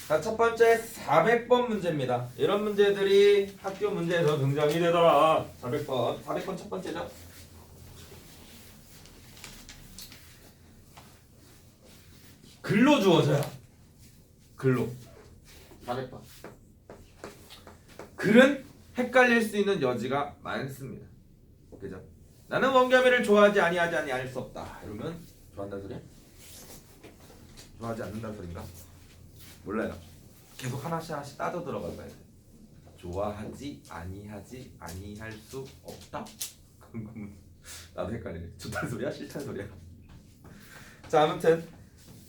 자, 첫 번째 400번 문제입니다. 이런 문제들이 학교 문제에서 등장이 되더라. 400번. 400번 첫 번째죠. 글로 주어져요. 글로. 400번. 글은 헷갈릴 수 있는 여지가 많습니다. 그죠? 나는 원가미를 좋아하지 아니하지 아니할 수 없다. 이러면 좋아한다는 소리야? 좋아하지 않는다는 소린가? 몰라요. 계속 하나씩 하나씩 따져 들어가 봐야 돼. 좋아하지 아니하지 아니할 수 없다? 그럼 나도 헷갈리네. 좋다는 소리야? 싫다는 소리야? 자, 아무튼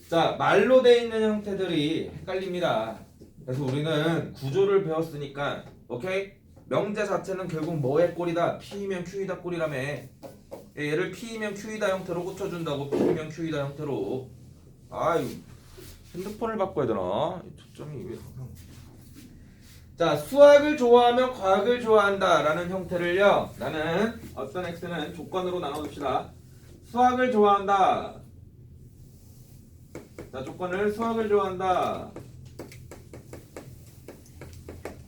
자, 말로 돼 있는 형태들이 헷갈립니다. 그래서 우리는 구조를 배웠으니까 오케이? 명제 자체는 결국 뭐의 꼴이다? P이면 Q이다 꼴이라며. 얘를 P이면 Q이다 형태로 고쳐준다고. P이면 Q이다 형태로. 아유, 핸드폰을 바꿔야 되나? 초점이 왜 항상. 자, 수학을 좋아하면 과학을 좋아한다 라는 형태를요, 나는 어떤 X는 조건으로 나눠줍시다. 수학을 좋아한다. 자, 조건을 수학을 좋아한다.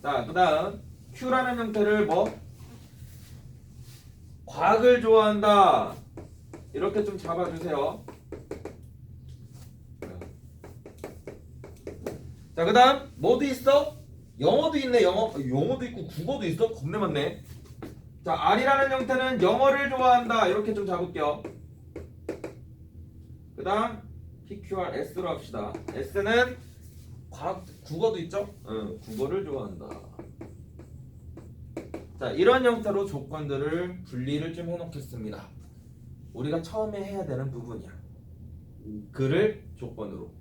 자, 그 다음 Q라는 형태를 뭐? 과학을 좋아한다. 이렇게 좀 잡아주세요. 자, 그 다음 뭐도 있어? 영어도 있네. 영어도 있고 국어도 있어. 겁내 많네. 자, R이라는 형태는 영어를 좋아한다. 이렇게 좀 잡을게요. 그 다음 PQR S로 합시다. S는 국어도 있죠? 응, 국어를 좋아한다. 자, 이런 형태로 조건들을 분리를 좀 해놓겠습니다. 우리가 처음에 해야 되는 부분이야. 글을 조건으로.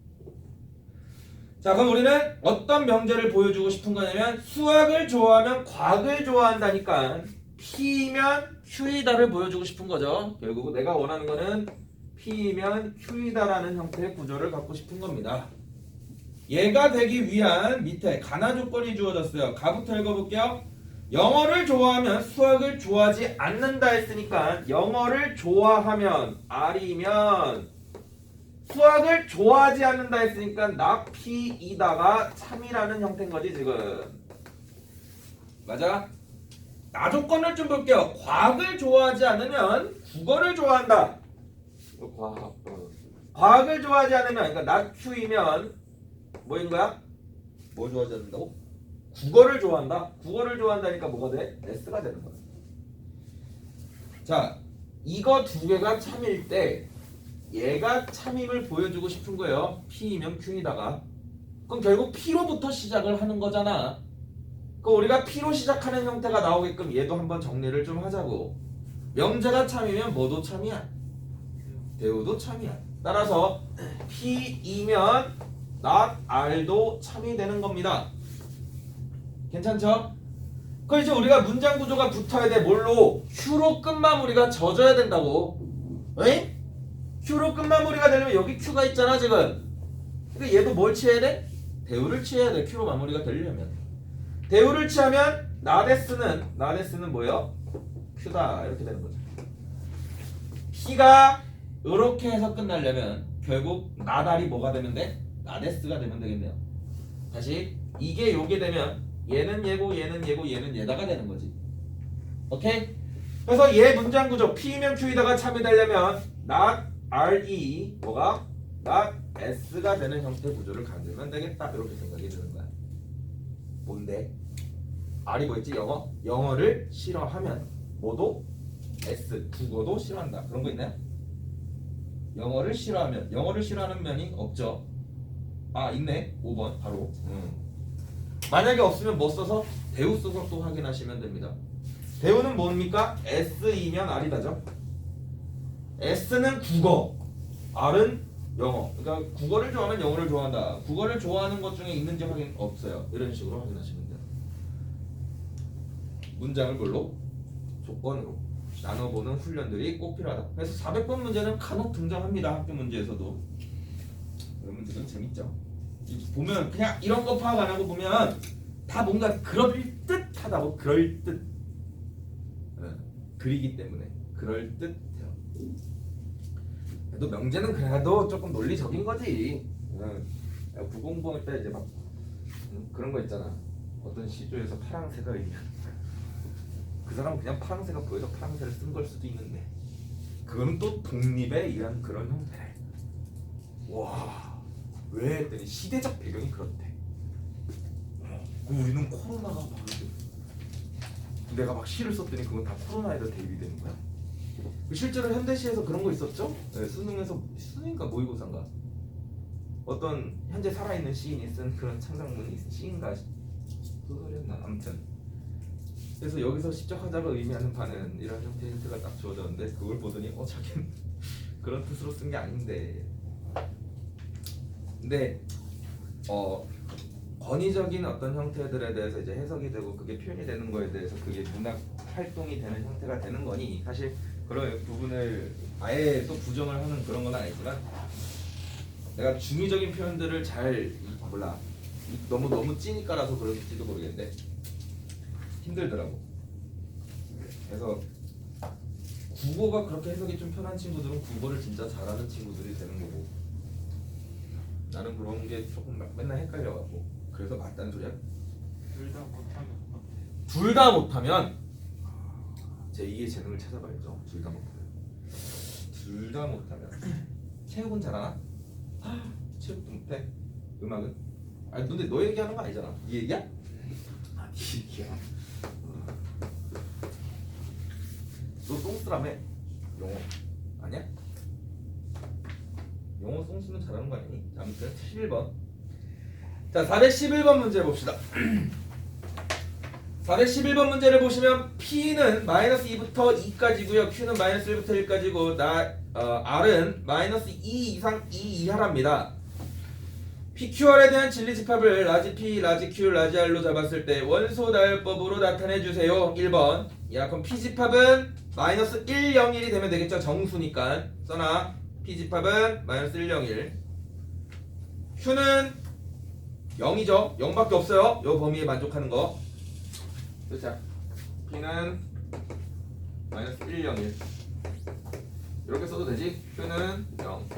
자, 그럼 우리는 어떤 명제를 보여주고 싶은 거냐면 수학을 좋아하면 과학을 좋아한다니까 P면 Q이다를 보여주고 싶은 거죠. 결국 내가 원하는 거는 P면 Q이다라는 형태의 구조를 갖고 싶은 겁니다. 얘가 되기 위한 밑에 가나 조건이 주어졌어요. 가부터 읽어볼게요. 영어를 좋아하면 수학을 좋아하지 않는다 했으니까 영어를 좋아하면 R이면 수학을 좋아하지 않는다 했으니까 나 P이다가 참이라는 형태인 거지 지금. 맞아? 나 조건을 좀 볼게요. 과학을 좋아하지 않으면 국어를 좋아한다. 과학을 좋아하지 않으면 그러니까 나 Q이면 뭐인 거야? 뭐 좋아하지 않는다고? 국어를 좋아한다. 국어를 좋아한다니까 뭐가 돼? S가 되는 거야. 자, 이거 두 개가 참일 때 얘가 참임을 보여주고 싶은 거예요. P이면 Q이다가. 그럼 결국 P로부터 시작을 하는 거잖아. 그럼 우리가 P로 시작하는 형태가 나오게끔 얘도 한번 정리를 좀 하자고. 명제가 참이면 뭐도 참이야. 대우도 참이야. 따라서 P이면 not R도 참이 되는 겁니다. 괜찮죠? 그럼 이제 우리가 문장 구조가 붙어야 돼. 뭘로? Q로 끝마무리가 져줘야 된다고. 에? Q로 끝마무리가 되려면 여기 Q가 있잖아 지금. 그러니까 얘도 뭘 취해야 돼? 대우를 취해야 돼. Q로 마무리가 되려면. 대우를 취하면 나데스는 뭐예요? Q다 이렇게 되는 거죠. P가 이렇게 해서 끝나려면 결국 나달이 뭐가 되면 돼? 나데스가 되면 되겠네요. 다시 이게 요게 되면 얘는 얘고 얘는 얘고 얘는 얘다가 되는 거지. 오케이? 그래서 얘 문장 구조 P면 Q이다가 참이 되려면 not RE 뭐가? not S가 되는 형태 구조를 가지면 되겠다. 이렇게 생각이 드는 거야. 뭔데? R이 뭐였지? 영어를 싫어하면 뭐도? S 국어도 싫어한다. 그런 거 있나요? 영어를 싫어하는 면이 없죠. 아, 있네. 5번 바로. 만약에 없으면 뭐 써서? 대우 써서 또 확인하시면 됩니다. 대우는 뭡니까? S이면 R이다죠. S는 국어, R은 영어. 그러니까 국어를 좋아하면 영어를 좋아한다. 국어를 좋아하는 것 중에 있는지 확인 없어요. 이런 식으로 확인하시면 돼요. 문장을 뭘로? 조건으로 나눠보는 훈련들이 꼭 필요하다. 그래서 400번 문제는 간혹 등장합니다. 학교 문제에서도. 여러분들은 재밌죠? 보면 그냥 이런 거 파악 안 하고 보면 다 뭔가 그럴듯하다고. 그럴듯. 글이기 때문에 그럴듯해요. 그래도 명제는 그래도 조금 논리적인 거지. 국공부할 때 이제 막 그런 거 있잖아. 어떤 시조에서 파랑새가 의미하는 거야. 그 사람은 그냥 파랑새가 보여서 파랑새를 쓴 걸 수도 있는데 그거는 또 독립에 의한 그런 형태래. 와, 왜 했더니 시대적 배경이 그렇대. 우리는 코로나가 바로 내가 막 시를 썼더니 그건 다 코로나에다 대입이 되는 거야. 실제로 현대시에서 그런 거 있었죠? 네, 수능인가 모의고사인가 어떤 현재 살아있는 시인이 쓴 그런 창작문이 시인가 소설이었나 아무튼 그래서 여기서 시적 화자가 의미하는 바는 이런 형태의 힌트가 딱 주어졌는데 그걸 보더니 자기는 그런 뜻으로 쓴 게 아닌데 근데 권위적인 어떤 형태들에 대해서 이제 해석이 되고 그게 표현이 되는 거에 대해서 그게 문학 활동이 되는 형태가 되는 거니 사실 그런 부분을 아예 또 부정을 하는 그런 건 아니지만 내가 중의적인 표현들을 잘 몰라 너무 찌니까라서 그럴지도 모르겠는데 힘들더라고. 그래서 국어가 그렇게 해석이 좀 편한 친구들은 국어를 진짜 잘하는 친구들이 되는 거고 나는 그런 게 조금 맨날 헷갈려갖고 그래서 맞다는 소리야? 둘 다 못하면 제 2의 재능을 찾아봐야죠. 둘 다 못하면 체육은 잘하나? 체육도 못해? 음악은? 아니 근데 너 얘기하는 거 아니잖아. 네 얘기야? 아, 네 얘기야. 너 똥쓰라며? 영어 아니야? 영어 똥쓰면 잘하는 거 아니니? 아무튼 11번. 자 411번 문제 봅시다. 411번 문제를 보시면 P는 마이너스 2부터 2까지고요. Q는 마이너스 1부터 1까지고 R은 마이너스 2 이상 2 이하랍니다. PQR에 대한 진리집합을 라지 P, 라지 Q, 라지 R로 잡았을 때 원소 나열법으로 나타내주세요. 1번. 야 그럼 P집합은 마이너스 1, 0, 1이 되면 되겠죠. 정수니까 써놔. P집합은 마이너스 1, 0, 1. Q는 0이죠. 0밖에 없어요. 요 범위에 만족하는 거. 자, P는 마이너스 1, 0, 1 이렇게 써도 되지? Q는 0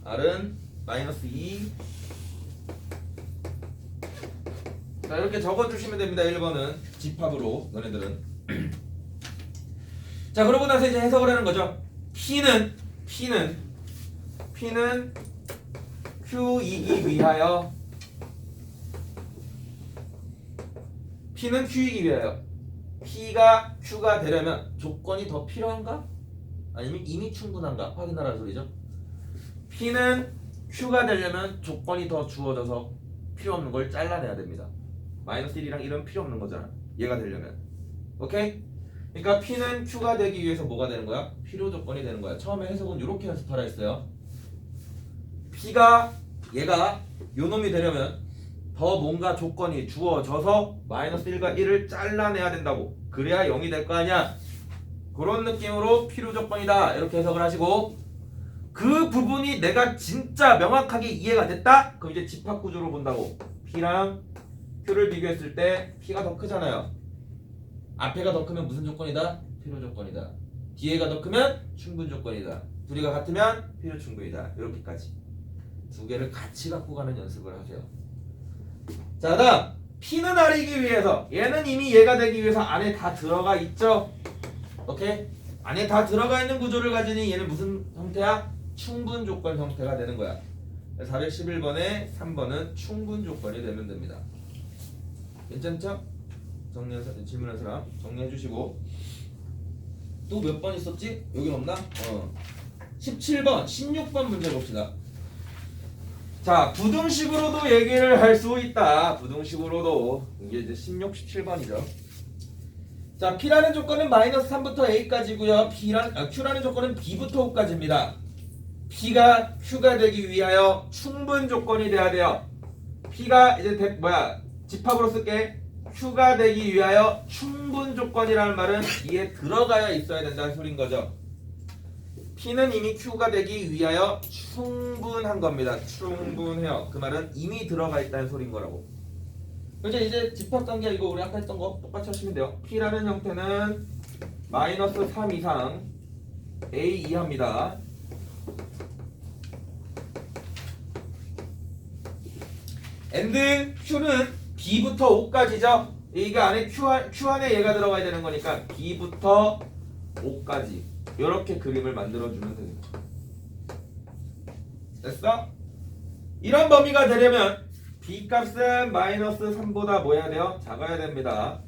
R은 마이너스 2 자 이렇게 적어주시면 됩니다. 1번은 집합으로 너네들은 자 그러고 나서 이제 해석을 하는 거죠. P는 Q이기 위하여 P는 Q이기 위하여 P가 Q가 되려면 조건이 더 필요한가? 아니면 이미 충분한가? 확인하라는 소리죠. P는 Q가 되려면 조건이 더 주어져서 필요 없는 걸 잘라내야 됩니다. 마이너스 1이랑 1은 필요 없는 거잖아. 얘가 되려면. 오케이? 그러니까 P는 Q가 되기 위해서 뭐가 되는 거야? 필요 조건이 되는 거야. 처음에 해석은 이렇게 연습하라 했어요. P가 얘가 요 놈이 되려면 더 뭔가 조건이 주어져서 마이너스 1과 1을 잘라내야 된다고. 그래야 0이 될 거 아니야. 그런 느낌으로 필요 조건이다. 이렇게 해석을 하시고 그 부분이 내가 진짜 명확하게 이해가 됐다? 그럼 이제 집합 구조로 본다고. P랑 Q를 비교했을 때 P가 더 크잖아요. 앞에가 더 크면 무슨 조건이다? 필요 조건이다. 뒤에가 더 크면 충분 조건이다. 둘이가 같으면 필요 충분이다. 이렇게까지 두 개를 같이 갖고 가는 연습을 하세요. 자 다음 P는 R이기 위해서 얘는 이미 얘가 되기 위해서 안에 다 들어가 있죠. 오케이? 안에 다 들어가 있는 구조를 가지니 얘는 무슨 형태야? 충분 조건 형태가 되는 거야. 411번에 3번은 충분 조건이 되면 됩니다. 괜찮죠? 질문한 사람 정리해 주시고 또 몇 번 있었지? 여긴 없나? 17번, 16번 문제 봅시다. 자, 부등식으로도 얘기를 할 수 있다. 부등식으로도. 이게 이제 16, 17번이죠. 자, P라는 조건은 마이너스 3부터 A까지고요. Q라는 조건은 B부터 5까지입니다. P가 Q가 되기 위하여 충분 조건이 돼야 돼요. P가 이제 집합으로 쓸게. Q가 되기 위하여 충분 조건이라는 말은 이에 들어가야 있어야 된다는 소린 거죠. P는 이미 Q가 되기 위하여 충분한 겁니다. 충분해요. 그 말은 이미 들어가 있다는 소린 거라고. 이제 집합관계 이거 우리 아까 했던 거 똑같이 하시면 돼요. P라는 형태는 마이너스 3 이상 A 이하입니다. and Q는 B부터 O까지죠. 이게 안에 Q 안에 얘가 들어가야 되는 거니까 B부터 O까지 이렇게 그림을 만들어주면 됩니다. 됐어? 이런 범위가 되려면 B 값은 마이너스 3보다 뭐 해야 돼요? 작아야 됩니다.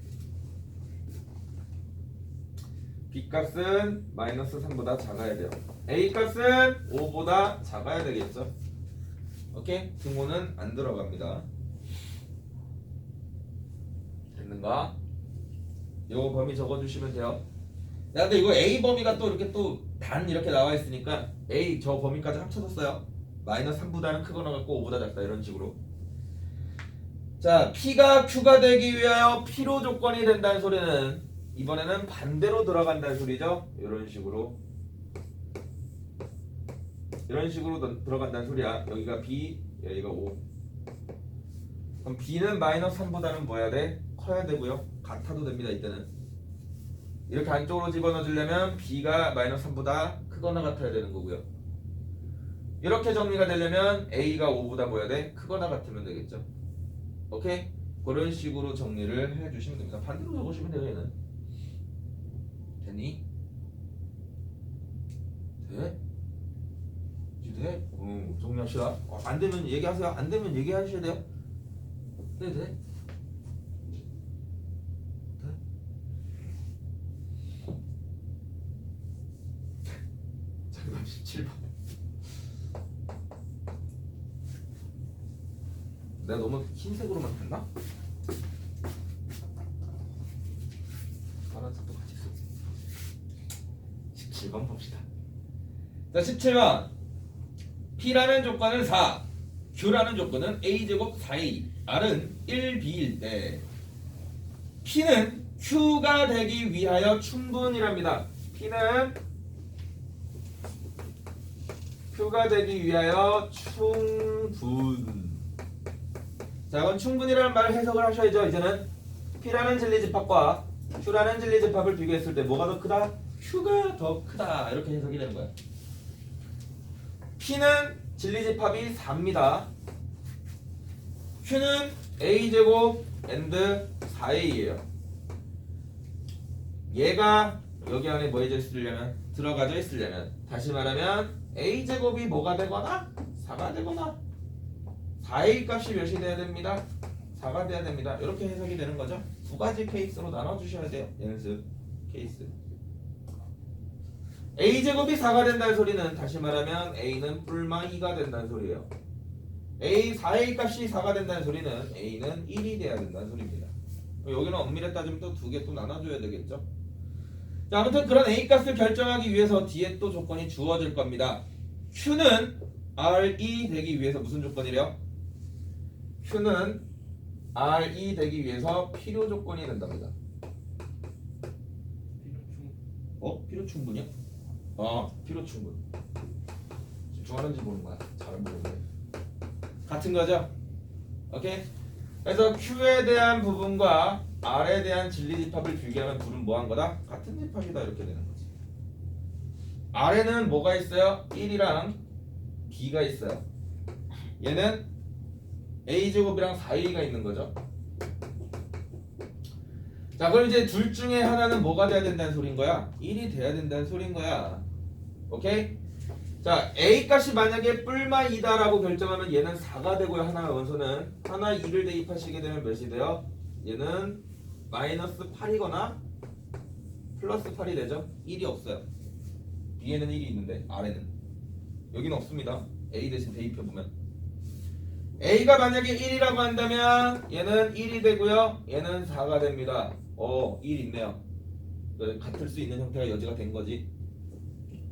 B 값은 마이너스 3보다 작아야 돼요. A 값은 5보다 작아야 되겠죠. 오케이? 등호는 안 들어갑니다. 됐는가? 요거 범위 적어주시면 돼요. 야, 근데 이거 A 범위가 또 이렇게 또 단 이렇게 나와 있으니까 A 저 범위까지 합쳐졌어요. 마이너스 3보다는 크거나 같고 5보다 작다 이런 식으로. 자, P가 Q가 되기 위하여 필요 조건이 된다는 소리는 이번에는 반대로 들어간다는 소리죠. 이런 식으로 들어간다는 소리야. 여기가 B, 여기가 O. 그럼 B는 마이너스 3보다는 뭐 해야 돼? 커야 되고요. 같아도 됩니다. 이때는 이렇게 안쪽으로 집어넣어 주려면 B가 마이너스 3보다 크거나 같아야 되는 거고요. 이렇게 정리가 되려면 A가 5보다 뭐 해야 돼? 크거나 같으면 되겠죠. 오케이? 그런 식으로 정리를 해주시면 됩니다. 반대로 적으시면 돼요. 얘는 됐니? 돼? 이제 돼? 정리합시다. 안 되면 얘기하세요. 안 되면 얘기하셔야 돼요. 네, 돼? 잠깐 17번. 내가 너무 흰색으로만 했나? 파란색도 같이 써. 17번 봅시다. 자, 17번. P라는 조건은 4, Q라는 조건은 A제곱 4A, R은 1B일 때 P는 Q가 되기 위하여 충분이랍니다. P는 Q가 되기 위하여 충분. 자, 그럼 충분이라는 말을 해석을 하셔야죠. 이제는 P라는 진리집합과 Q라는 진리집합을 비교했을 때 뭐가 더 크다? Q가 더 크다. 이렇게 해석이 되는 거야. P는 진리집합이 4입니다. Q는 A제곱 and 4A예요. 얘가 여기 안에 뭐 들어가져 있으려면 다시 말하면 A제곱이 뭐가 되거나 4가 되거나 4A 값이 몇이 돼야 됩니다. 4가 돼야 됩니다. 이렇게 해석이 되는 거죠. 두 가지 케이스로 나눠주셔야 돼요. 연습 케이스. A제곱이 4가 된다는 소리는 다시 말하면 A는 뿔마 2가 된다는 소리예요. 4A 값이 4가 된다는 소리는 A는 1이 돼야 된다는 소리입니다. 여기는 엄밀히 따지면 또 두 개 또 나눠줘야 되겠죠. 자, 아무튼 그런 A 값을 결정하기 위해서 뒤에 또 조건이 주어질 겁니다. Q는 R2 되기 위해서 무슨 조건이래요? Q는 R2 되기 위해서 필요 조건이 된답니다. 필요 충분이요? 필요 충분. 집중하는지 모르는 거야. 잘 모르네. 같은 거죠? 오케이? 그래서 Q에 대한 부분과 R에 대한 진리집합을 비교하면 둘은 뭐한 거다? 같은 집합이다. 이렇게 되는 거지. R에는 뭐가 있어요? 1이랑 B가 있어요. 얘는 A제곱이랑 4A가 있는 거죠. 자, 그럼 이제 둘 중에 하나는 뭐가 돼야 된다는 소린 거야? 1이 돼야 된다는 소린 거야. 오케이? 자, A 값이 만약에 뿔마 2다라고 결정하면 얘는 4가 되고요. 하나 원소는 하나 2를 대입하시게 되면 몇이 돼요? 얘는 마이너스 8이거나 플러스 8이 되죠. 1이 없어요. B에는 1이 있는데 R에는 여기는 없습니다. A 대신 대입해보면 A가 만약에 1이라고 한다면 얘는 1이 되고요. 얘는 4가 됩니다. 1 있네요. 같을 수 있는 형태가 여지가 된 거지.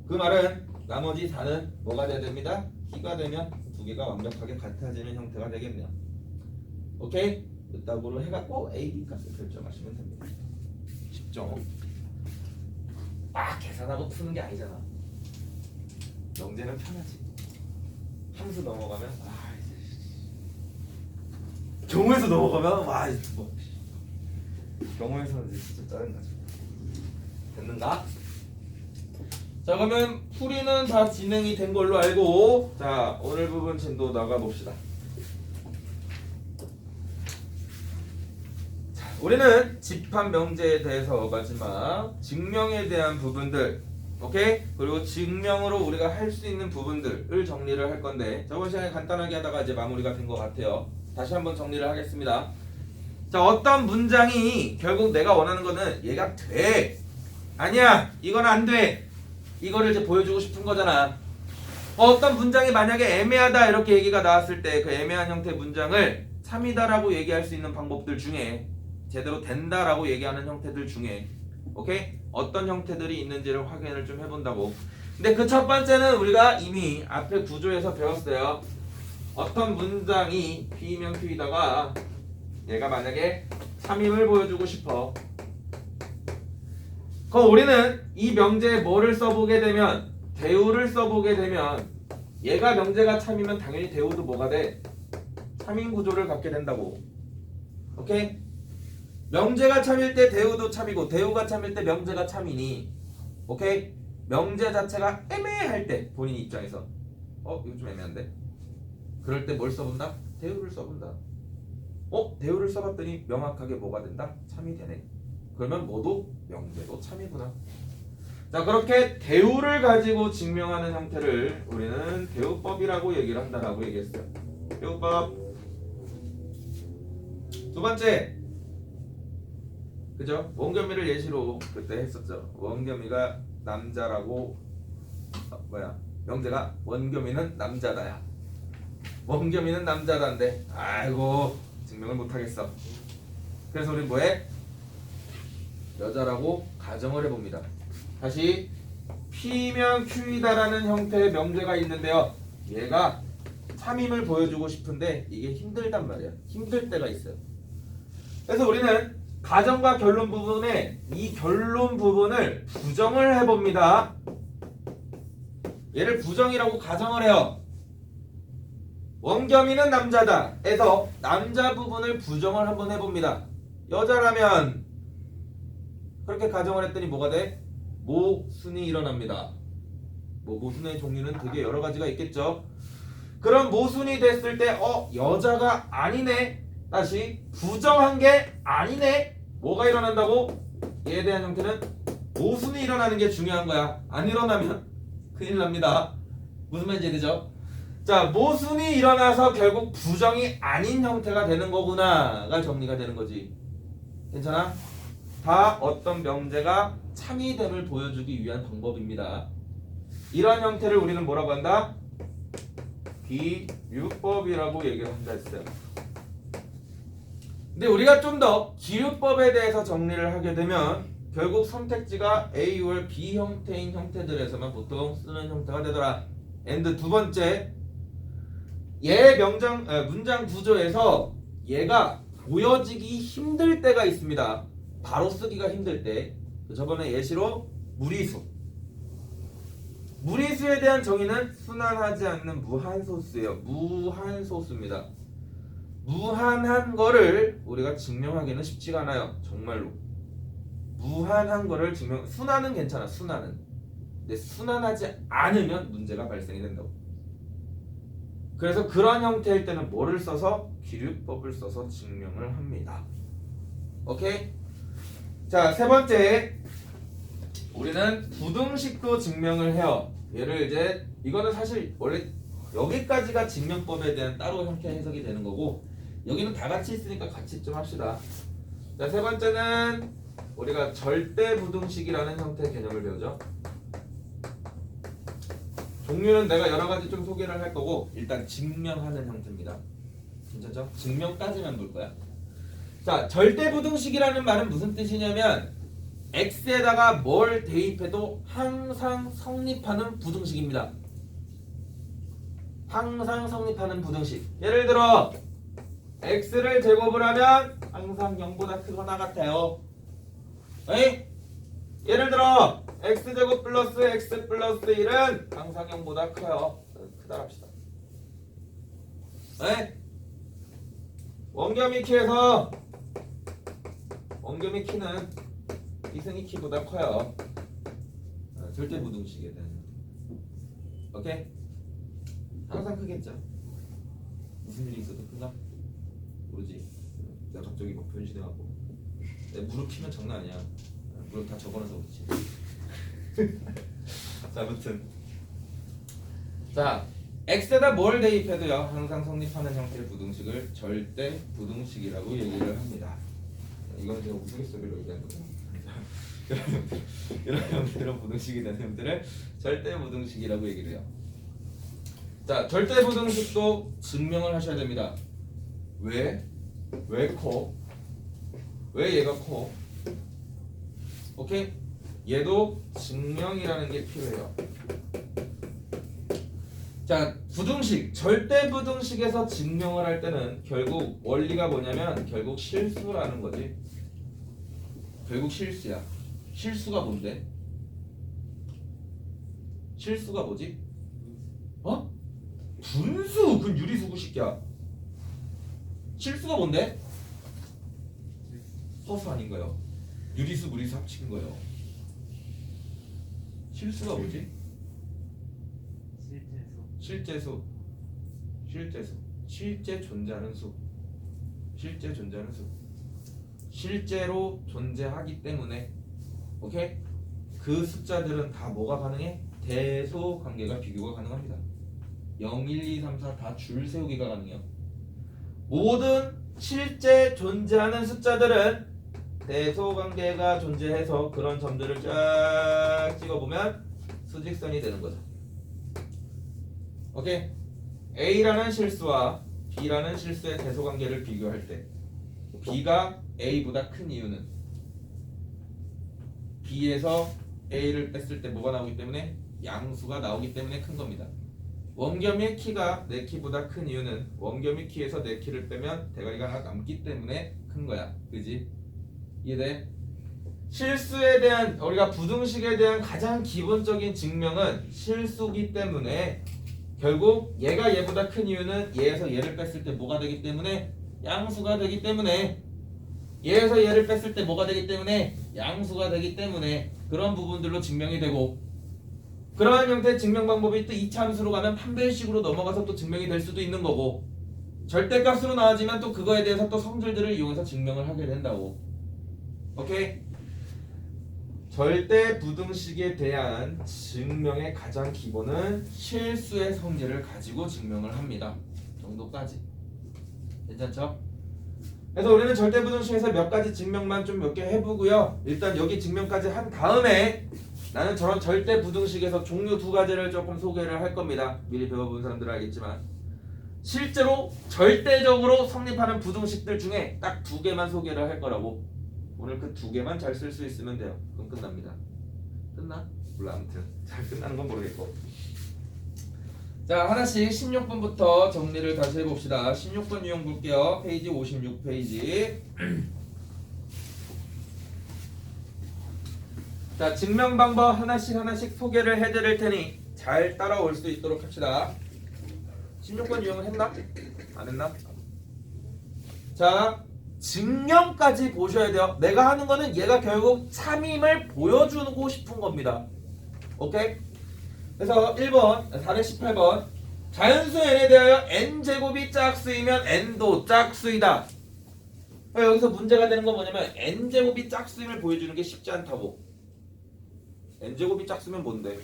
그 말은 나머지 4는 뭐가 돼야 됩니다? B가 되면 두 개가 완벽하게 같아지는 형태가 되겠네요. 오케이? 이따구로 해갖고 A, B 값을 결정하시면 됩니다. 쉽죠? 막 계산하고 푸는 게 아니잖아. 영재는 편하지. 함수 넘어가면 경우에서 넘어가면 경우에서는 이제 진짜 짜증나죠. 됐는가? 자, 그러면 풀이는 다 진행이 된 걸로 알고 자, 오늘 부분 진도 나가봅시다. 우리는 집합 명제에 대해서 마지막 증명에 대한 부분들, 오케이? 그리고 증명으로 우리가 할 수 있는 부분들을 정리를 할 건데 저번 시간에 간단하게 하다가 이제 마무리가 된 것 같아요. 다시 한번 정리를 하겠습니다. 자, 어떤 문장이 결국 내가 원하는 거는 얘가 돼, 아니야, 이건 안 돼, 이거를 이제 보여주고 싶은 거잖아. 어떤 문장이 만약에 애매하다 이렇게 얘기가 나왔을 때 그 애매한 형태의 문장을 참이다라고 얘기할 수 있는 방법들 중에 제대로 된다라고 얘기하는 형태들 중에 오케이? 어떤 형태들이 있는지를 확인을 좀 해본다고. 근데 그 첫 번째는 우리가 이미 앞에 구조에서 배웠어요. 어떤 문장이 P면 Q이다가 얘가 만약에 참임을 보여주고 싶어. 그럼 우리는 이 명제에 뭐를 써보게 되면, 대우를 써보게 되면 얘가 명제가 참이면 당연히 대우도 뭐가 돼? 참임 구조를 갖게 된다고. 오케이? 명제가 참일 때 대우도 참이고 대우가 참일 때 명제가 참이니, 오케이? 명제 자체가 애매할 때 본인 입장에서 이거 좀 애매한데? 그럴 때 뭘 써본다? 대우를 써본다. 대우를 써봤더니 명확하게 뭐가 된다? 참이 되네. 그러면 뭐도? 명제도 참이구나. 자, 그렇게 대우를 가지고 증명하는 형태를 우리는 대우법이라고 얘기를 한다라고 얘기했어요. 대우법. 두 번째, 그죠? 원겸이를 예시로 그때 했었죠. 원겸이가 남자라고, 명제가 원겸이는 남자다야. 원겸이는 남자다인데 아이고 증명을 못하겠어. 그래서 우리 뭐해? 여자라고 가정을 해봅니다. 다시 P면 Q이다라는 형태의 명제가 있는데요. 얘가 참임을 보여주고 싶은데 이게 힘들단 말이야. 힘들 때가 있어요. 그래서 우리는 가정과 결론 부분에 이 결론 부분을 부정을 해봅니다. 얘를 부정이라고 가정을 해요. 원겸이는 남자다 해서 남자 부분을 부정을 한번 해봅니다. 여자라면 그렇게 가정을 했더니 뭐가 돼? 모순이 일어납니다. 모순의 종류는 되게 여러 가지가 있겠죠. 그럼 모순이 됐을 때 여자가 아니네. 다시 부정한 게 아니네. 뭐가 일어난다고? 얘에 대한 형태는 모순이 일어나는 게 중요한 거야. 안 일어나면 큰일 납니다. 무슨 말인지 되죠? 자, 모순이 일어나서 결국 부정이 아닌 형태가 되는 거구나가 정리가 되는 거지. 괜찮아? 다 어떤 명제가 참이됨을 보여주기 위한 방법입니다. 이런 형태를 우리는 뭐라고 한다? 비유법이라고 얘기를 한다 했어요. 근데 우리가 좀 더 기유법에 대해서 정리를 하게 되면 결국 선택지가 A or B 형태인 형태들에서만 보통 쓰는 형태가 되더라. and 두 번째, 얘 문장 구조에서 얘가 보여지기 힘들 때가 있습니다. 바로 쓰기가 힘들 때. 저번에 예시로 무리수. 무리수에 대한 정의는 순환하지 않는 무한소수예요. 무한소수입니다. 무한한 거를 우리가 증명하기는 쉽지가 않아요. 정말로. 무한한 거를 순환은 괜찮아. 순환은. 근데 순환하지 않으면 문제가 발생이 된다고. 그래서 그런 형태일 때는 뭐를 써서? 기류법을 써서 증명을 합니다. 오케이? 자, 세 번째, 우리는 부등식도 증명을 해요. 얘를 이제 이거는 사실 원래 여기까지가 증명법에 대한 따로 형태 해석이 되는 거고 여기는 다 같이 있으니까 같이 좀 합시다. 자, 세 번째는 우리가 절대 부등식이라는 형태의 개념을 배우죠. 종류는 내가 여러 가지 좀 소개를 할 거고 일단 증명하는 형태입니다. 괜찮죠? 증명까지만 볼 거야. 자, 절대 부등식이라는 말은 무슨 뜻이냐면 x에다가 뭘 대입해도 항상 성립하는 부등식입니다. 항상 성립하는 부등식. 예를 들어 x를 제곱을 하면 항상 0보다 크거나 같아요. 에이? 예를 들어 x제곱 플러스 x 플러스 1은 항상 0보다 커요. 크다 합시다. 에이? 원겸이 키에서 원겸이 키는 이승이 키보다 커요. 절대 부등식에 대한. 오케이? 항상 크겠죠. 무슨 일이 있어도 큰가? 모르지. 내가 갑자기 막 변신해갖고 내 무릎 키면 장난 아니야. 무릎 다 접어놔서 그렇지. 자, 아무튼 자 x에다 뭘 대입해도요 항상 성립하는 형태의 부등식을 절대 부등식이라고 얘기를 합니다. 이건 제가 우스갯소리로 얘기한 거예요. 이런 형태로 부등식이 되는 형태를 절대 부등식이라고 얘기를 해요. 자, 절대 부등식도 증명을 하셔야 됩니다. 왜? 왜 커? 왜 얘가 커? 오케이? 얘도 증명이라는 게 필요해요. 자, 부등식, 절대 부등식에서 증명을 할 때는 결국 원리가 뭐냐면 결국 실수라는 거지. 결국 실수야. 실수가 뭔데? 실수가 뭐지? 어? 분수! 그건 유리수고 시끼야. 실수가 뭔데? 허수 아닌가요? 유리수, 무리수 합친 거예요. 실수가 뭐지? 실제수. 실제 존재하는 수. 실제 존재하는 수. 실제로 존재하기 때문에 오케이? 그 숫자들은 다 뭐가 가능해? 대소 관계가 비교가 가능합니다. 0, 1, 2, 3, 4 다 줄 세우기가 가능해요. 모든 실제 존재하는 숫자들은 대소 관계가 존재해서 그런 점들을 쫙 찍어보면 수직선이 되는 거죠. 오케이? A라는 실수와 B라는 실수의 대소 관계를 비교할 때 B가 A보다 큰 이유는 B에서 A를 뺐을 때 뭐가 나오기 때문에 양수가 나오기 때문에 큰 겁니다. 원겸의 키가 내 키보다 큰 이유는 원겸의 키에서 내 키를 빼면 대가리가 하나 남기 때문에 큰 거야. 그지? 이해돼? 실수에 대한 우리가 부등식에 대한 가장 기본적인 증명은 실수기 때문에 결국 얘가 얘보다 큰 이유는 얘에서 얘를 뺐을 때 뭐가 되기 때문에 양수가 되기 때문에 얘에서 얘를 뺐을 때 뭐가 되기 때문에 양수가 되기 때문에 그런 부분들로 증명이 되고 그러한 형태의 증명 방법이 또 2차 함수로 가면 판별식으로 넘어가서 또 증명이 될 수도 있는 거고 절대값으로 나와지면 또 그거에 대해서 또 성질들을 이용해서 증명을 하게 된다고. 오케이? 절대 부등식에 대한 증명의 가장 기본은 실수의 성질을 가지고 증명을 합니다. 정도까지. 괜찮죠? 그래서 우리는 절대 부등식에서 몇 가지 증명만 좀 몇 개 해보고요. 일단 여기 증명까지 한 다음에 나는 저런 절대 부등식에서 종류 두 가지를 조금 소개를 할 겁니다. 미리 배워본 사람들은 알겠지만 실제로 절대적으로 성립하는 부등식들 중에 딱 두 개만 소개를 할 거라고. 오늘 그 두 개만 잘 쓸 수 있으면 돼요. 그럼 끝납니다. 끝나? 몰라 아무튼 잘 끝나는 건 모르겠고. 자, 하나씩 16번부터 정리를 다시 해봅시다. 16번 유형 볼게요. 페이지 56페이지. 자, 증명 방법 하나씩 소개를 해드릴 테니 잘 따라올 수 있도록 합시다. 16번 유형은 했나? 안 했나? 자, 증명까지 보셔야 돼요. 내가 하는 거는 얘가 결국 참임을 보여주고 싶은 겁니다. 오케이? 그래서 1번, 418번 자연수 n에 대하여 n제곱이 짝수이면 n도 짝수이다. 여기서 문제가 되는 건 뭐냐면 n제곱이 짝수임을 보여주는 게 쉽지 않다고. n제곱이 짝수면 뭔데?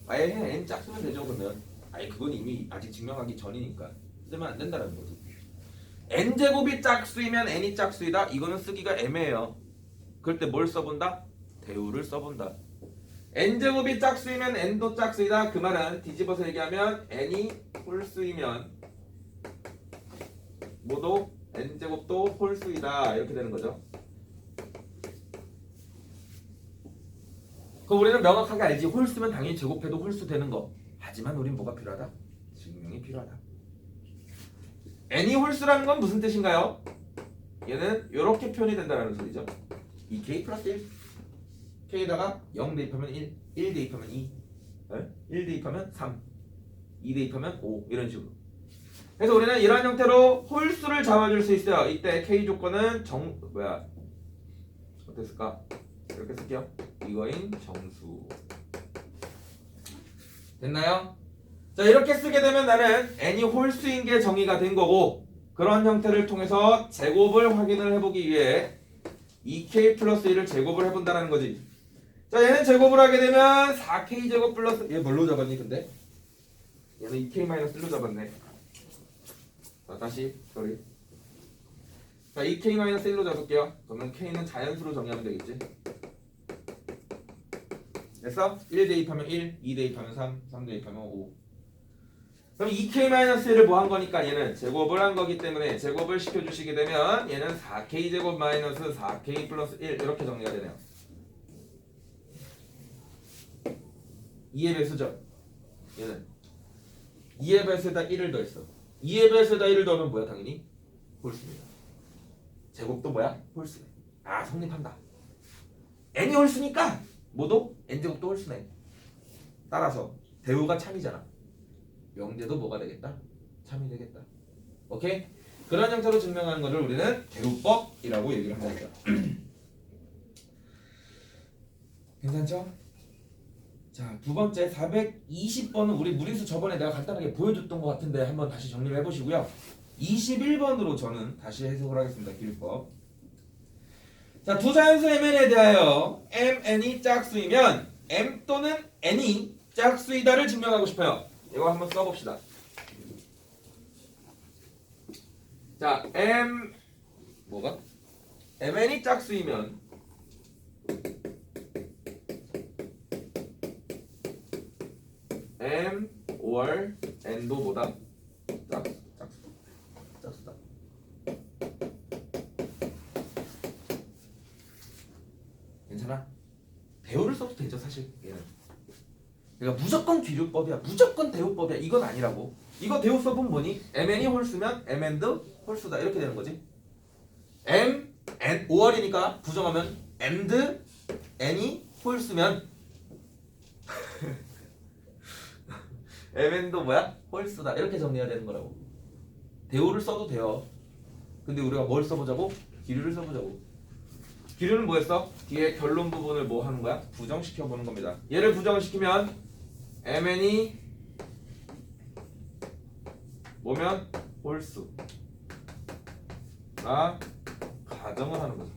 아예 해. n 짝수면 되죠. 그러면 아니 그건 이미 아직 증명하기 전이니까 쓰면 안 된다는 거지. n제곱이 짝수이면 n이 짝수이다. 이거는 쓰기가 애매해요. 그럴 때 뭘 써본다? 대우를 써본다. n제곱이 짝수이면 n도 짝수이다. 그 말은 뒤집어서 얘기하면 n이 홀수이면 모두 n제곱도 홀수이다. 이렇게 되는 거죠. 그럼 우리는 명확하게 알지. 홀수면 당연히 제곱해도 홀수 되는 거. 하지만 우린 뭐가 필요하다? 증명이 필요하다. n이 홀수라는 건 무슨 뜻인가요? 얘는 이렇게 표현이 된다는 소리죠. 2k 플러스 1 k에다가 0 대입하면 1 대입하면 2 1 대입하면 3 2 대입하면 5 이런 식으로. 그래서 우리는 이런 형태로 홀수를 잡아줄 수 있어요. 이때 k 조건은 어땠을까? 이렇게 쓸게요. 이거인 정수. 됐나요? 자, 이렇게 쓰게 되면 나는 n이 홀수인 게 정의가 된 거고 그런 형태를 통해서 제곱을 확인을 해보기 위해 2k 플러스 1을 제곱을 해본다는 거지. 자, 얘는 제곱을 하게 되면 4k 제곱 플러스 얘 뭘로 잡았니 근데? 얘는 2k 마이너스 1로 잡았네. 자, 다시 sorry. 자, 2k 마이너스 1로 잡을게요. 그러면 k는 자연수로 정의하면 되겠지. 됐어? 1 대입하면 1, 2 대입하면 3, 3 대입하면 5. 그럼 2k-1을 뭐 한 거니까 얘는 제곱을 한 거기 때문에 제곱을 시켜주시게 되면 얘는 4k 제곱 마이너스 4k 플러스 1 이렇게 정리가 되네요. 2의 배수죠. 얘는 2의 배수에다 1을 더했어. 2의 배수에다 1을 더하면 뭐야? 당연히 홀수입니다. 제곱도 뭐야? 홀수네. 아, 성립한다. n이 홀수니까 뭐도 n제곱도 홀수네. 따라서 대우가 참이잖아. 명제도 뭐가 되겠다? 참이 되겠다. 오케이? 그런 형태로 증명하는 것을 우리는 대우법이라고 얘기를 한다니까. 괜찮죠? 자, 두 번째 420번은 우리 무리수 저번에 내가 간단하게 보여줬던 것 같은데 한번 다시 정리를 해보시고요. 21번으로 저는 다시 해석을 하겠습니다. 기울법. 자, 두 자연수 mn에 대하여 mn이 짝수이면 m 또는 n이 짝수이다를 증명하고 싶어요. 이거 한번 써봅시다. 자, 뭐가? mn이 짝수이면 m or n도 뭐다? 짝수다. 괜찮아? 대우를 써도 되죠, 사실. 얘는. 그러니까 무조건 기류법이야, 무조건 대우법이야, 이건 아니라고. 이거 대우 써보면 뭐니? mn이 홀수면 mn도 홀수다 이렇게 되는 거지. m, n, 5월이니까 부정하면 md, n이 홀수면 mn도 뭐야? 홀수다 이렇게 정리해야 되는 거라고. 대우를 써도 돼요. 근데 우리가 뭘 써보자고? 기류를 써보자고. 기류는 뭐였어? 뒤에 결론 부분을 뭐 하는 거야? 부정시켜 보는 겁니다. 얘를 부정시키면 mn이 뭐면 홀수가 가정을 하는 거죠.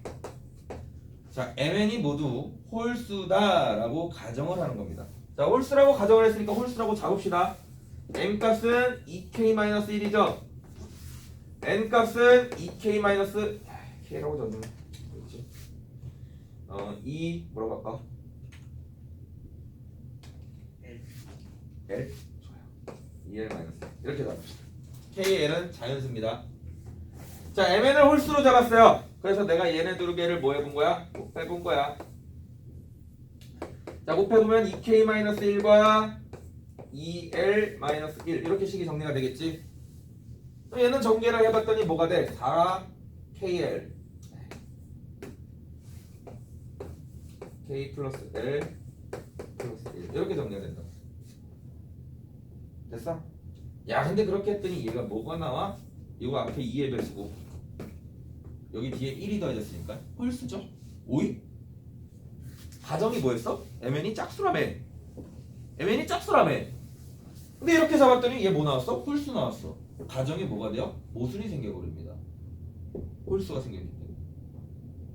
자, mn이 모두 홀수다라고 가정을 하는 겁니다. 자, 홀수라고 가정을 했으니까 홀수라고 잡읍시다. m 값은 2k-1이죠. n 값은 2k- k라고 적으면 되겠지. 2 뭐라고 할까? L? 좋아요. 2L 마이너스 이렇게 잡읍시다. KL은 자연수입니다. 자, MN을 홀수로 잡았어요. 그래서 내가 얘네 두 개를 뭐 해본 거야? 곱해본 거야. 자, 곱해보면 2K-1과 2L-1 이렇게 식이 정리가 되겠지. 얘는 전개를 해봤더니 뭐가 돼? 4KL K 플러스 L 플러스 1 이렇게 정리가 된다. 됐어? 야, 근데 그렇게 했더니 얘가 뭐가 나와? 이거 앞에 2의 배수고 여기 뒤에 1이 더해졌으니까 홀수죠. 오이? 가정이 뭐였어? mn이 짝수라며. mn이 짝수라며. 근데 이렇게 잡았더니 얘 뭐 나왔어? 홀수 나왔어. 가정이 뭐가 돼요? 모순이 생겨버립니다. 홀수가 생겼기 때문에.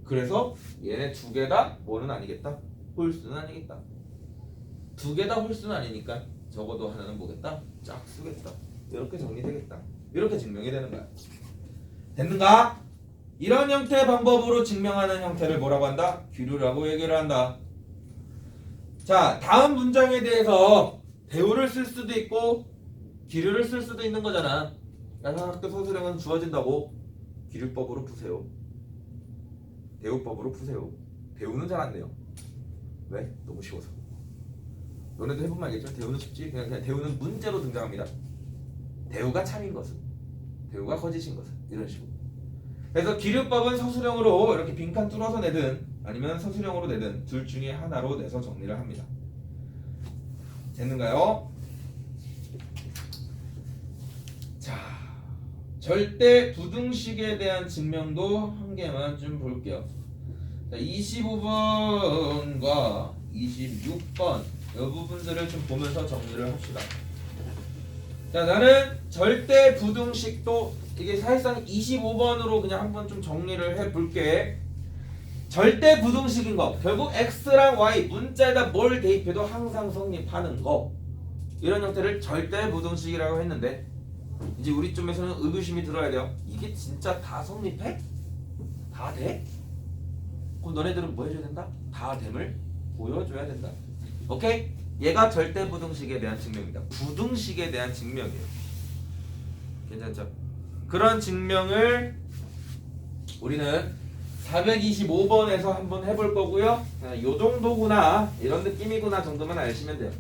그래서 얘네 두 개 다 뭐는 아니겠다? 홀수는 아니겠다. 두 개 다 홀수는 아니니까 적어도 하나는 뭐겠다? 짝수겠다. 이렇게 정리되겠다. 이렇게 증명이 되는 거야. 됐는가? 이런 형태의 방법으로 증명하는 형태를 뭐라고 한다? 기류라고 얘기를 한다. 자, 다음 문장에 대해서 대우를 쓸 수도 있고 기류를 쓸 수도 있는 거잖아. 야사학교 서술형은 주어진다고 기류법으로 푸세요. 대우법으로 푸세요. 대우는 잘 안 돼요. 왜? 너무 쉬워서. 너네도 해보면 알겠지만 대우는 쉽지. 그냥 대우는 문제로 등장합니다. 대우가 참인 것은, 대우가 거짓인 것은, 이런 식으로. 그래서 기류법은 서술형으로 이렇게 빈칸 뚫어서 내든 아니면 서술형으로 내든 둘 중에 하나로 내서 정리를 합니다. 됐는가요? 자, 절대 부등식에 대한 증명도 한 개만 좀 볼게요. 자, 25번과 26번 이 부분들을 좀 보면서 정리를 합시다. 자, 나는 절대 부등식도 이게 사실상 25번으로 그냥 한번 좀 정리를 해볼게. 절대 부등식인 거. 결국 x랑 y 문자에다 뭘 대입해도 항상 성립하는 거. 이런 형태를 절대 부등식이라고 했는데 이제 우리 쪽에서는 의구심이 들어야 돼요. 이게 진짜 다 성립해? 다 돼? 그럼 너네들은 뭐 해줘야 된다? 다 됨을 보여줘야 된다. 오케이? 얘가 절대 부등식에 대한 증명입니다. 부등식에 대한 증명이에요. 괜찮죠? 그런 증명을 우리는 425번에서 한번 해볼 거고요. 요 정도구나, 이런 느낌이구나 정도만 아시면 돼요.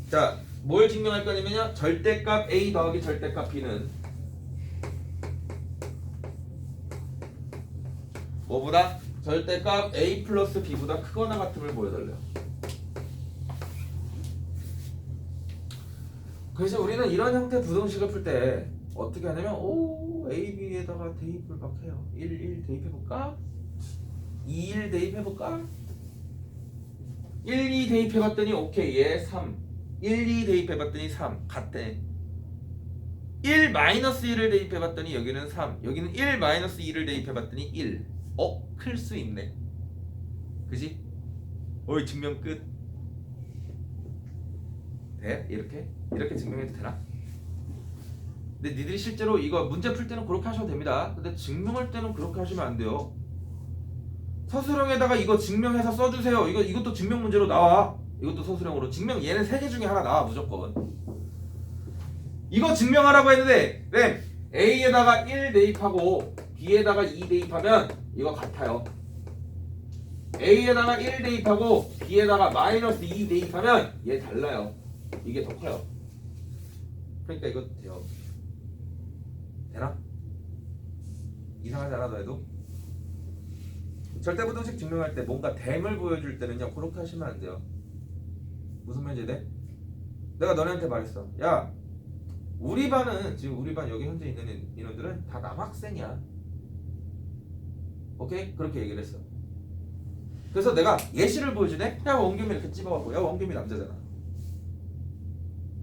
자, 뭘 증명할 거냐면요. 절대값 A 더하기 절대값 B는 뭐보다? 절대값 A 플러스 B보다 크거나 같음을 보여달래요. 그래서 우리는 이런 형태 부등식을 풀 때 어떻게 하냐면 A, B에다가 대입을 막 해요. 1 대입해볼까? 2, 1 대입해볼까? 1, 2 대입해봤더니 오케이, 얘 3. 1, 2 대입해봤더니 3 같대. 1 마이너스 1을 대입해봤더니 여기는 3, 여기는 1 마이너스 2를 대입해봤더니 1. 클 수 있네. 그지? 어이, 증명 끝. 돼? 이렇게 증명해도 되나? 근데 니들이 실제로 이거 문제 풀 때는 그렇게 하셔도 됩니다. 근데 증명할 때는 그렇게 하시면 안 돼요. 서술형에다가 이거 증명해서 써주세요. 이것도 증명 문제로 나와. 이것도 서술형으로 증명, 얘는 3개 중에 하나 나와 무조건. 이거 증명하라고 했는데 램 A에다가 1 대입하고 B에다가 2 대입하면 이거 같아요. A에다가 1 대입하고 B에다가 마이너스 2 대입하면 얘 달라요. 이게 더 커요. 그러니까 이거 돼요. 되나? 이상하지 않아 너희도? 절대부등식 증명할 때 뭔가 댐을 보여줄 때는요 그렇게 하시면 안 돼요. 무슨 말인지 돼? 내가 너네한테 말했어. 야, 우리 반은 지금 우리 반 여기 현재 있는 인원들은 다 남학생이야. 오케이? 그렇게 얘기를 했어. 그래서 내가 예시를 보여주네? 야, 원겸이 이렇게 찝어갖고, 야, 원겸이 남자잖아.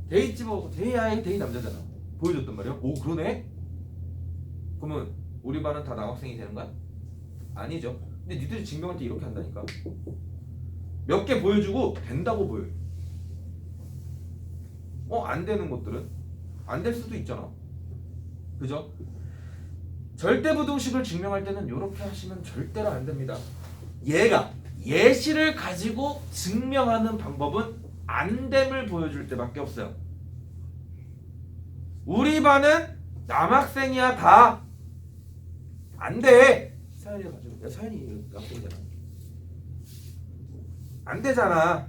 데이 찝어갖고, 데이 남자잖아. 보여줬단 말이야. 오, 그러네? 그러면 우리 반은 다 남학생이 되는 거야? 아니죠. 근데 니들이 증명할 때 이렇게 한다니까. 몇 개 보여주고 된다고 보여. 안 되는 것들은 안 될 수도 있잖아. 그죠? 절대부등식을 증명할 때는 이렇게 하시면 절대로 안 됩니다. 얘가 예시를 가지고 증명하는 방법은 안 됨을 보여줄 때밖에 없어요. 우리 반은 남학생이야 다. 안 돼. 사연이 가지고, 야, 사연이 남학생이잖아. 안 되잖아.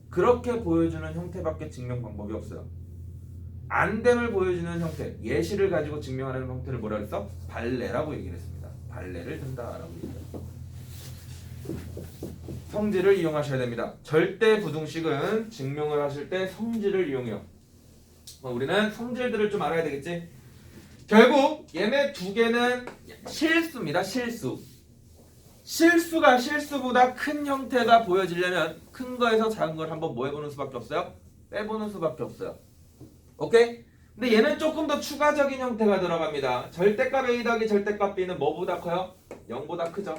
그렇게 보여주는 형태밖에 증명 방법이 없어요. 안 됨을 보여주는 형태, 예시를 가지고 증명하는 형태를 뭐라 그랬어? 발레라고 얘기를 했습니다. 발레를 든다라고 얘기했어요. 성질을 이용하셔야 됩니다. 절대 부등식은 증명을 하실 때 성질을 이용해요. 우리는 성질들을 좀 알아야 되겠지? 결국 얘네 두 개는 실수입니다. 실수가 실수보다 큰 형태가 보여지려면 큰 거에서 작은 걸 한번 뭐 해보는 수밖에 없어요? 빼보는 수밖에 없어요. 오케이? 근데 얘는 조금 더 추가적인 형태가 들어갑니다. 절대값 A 더하기 절대값 B는 뭐보다 커요? 0보다 크죠.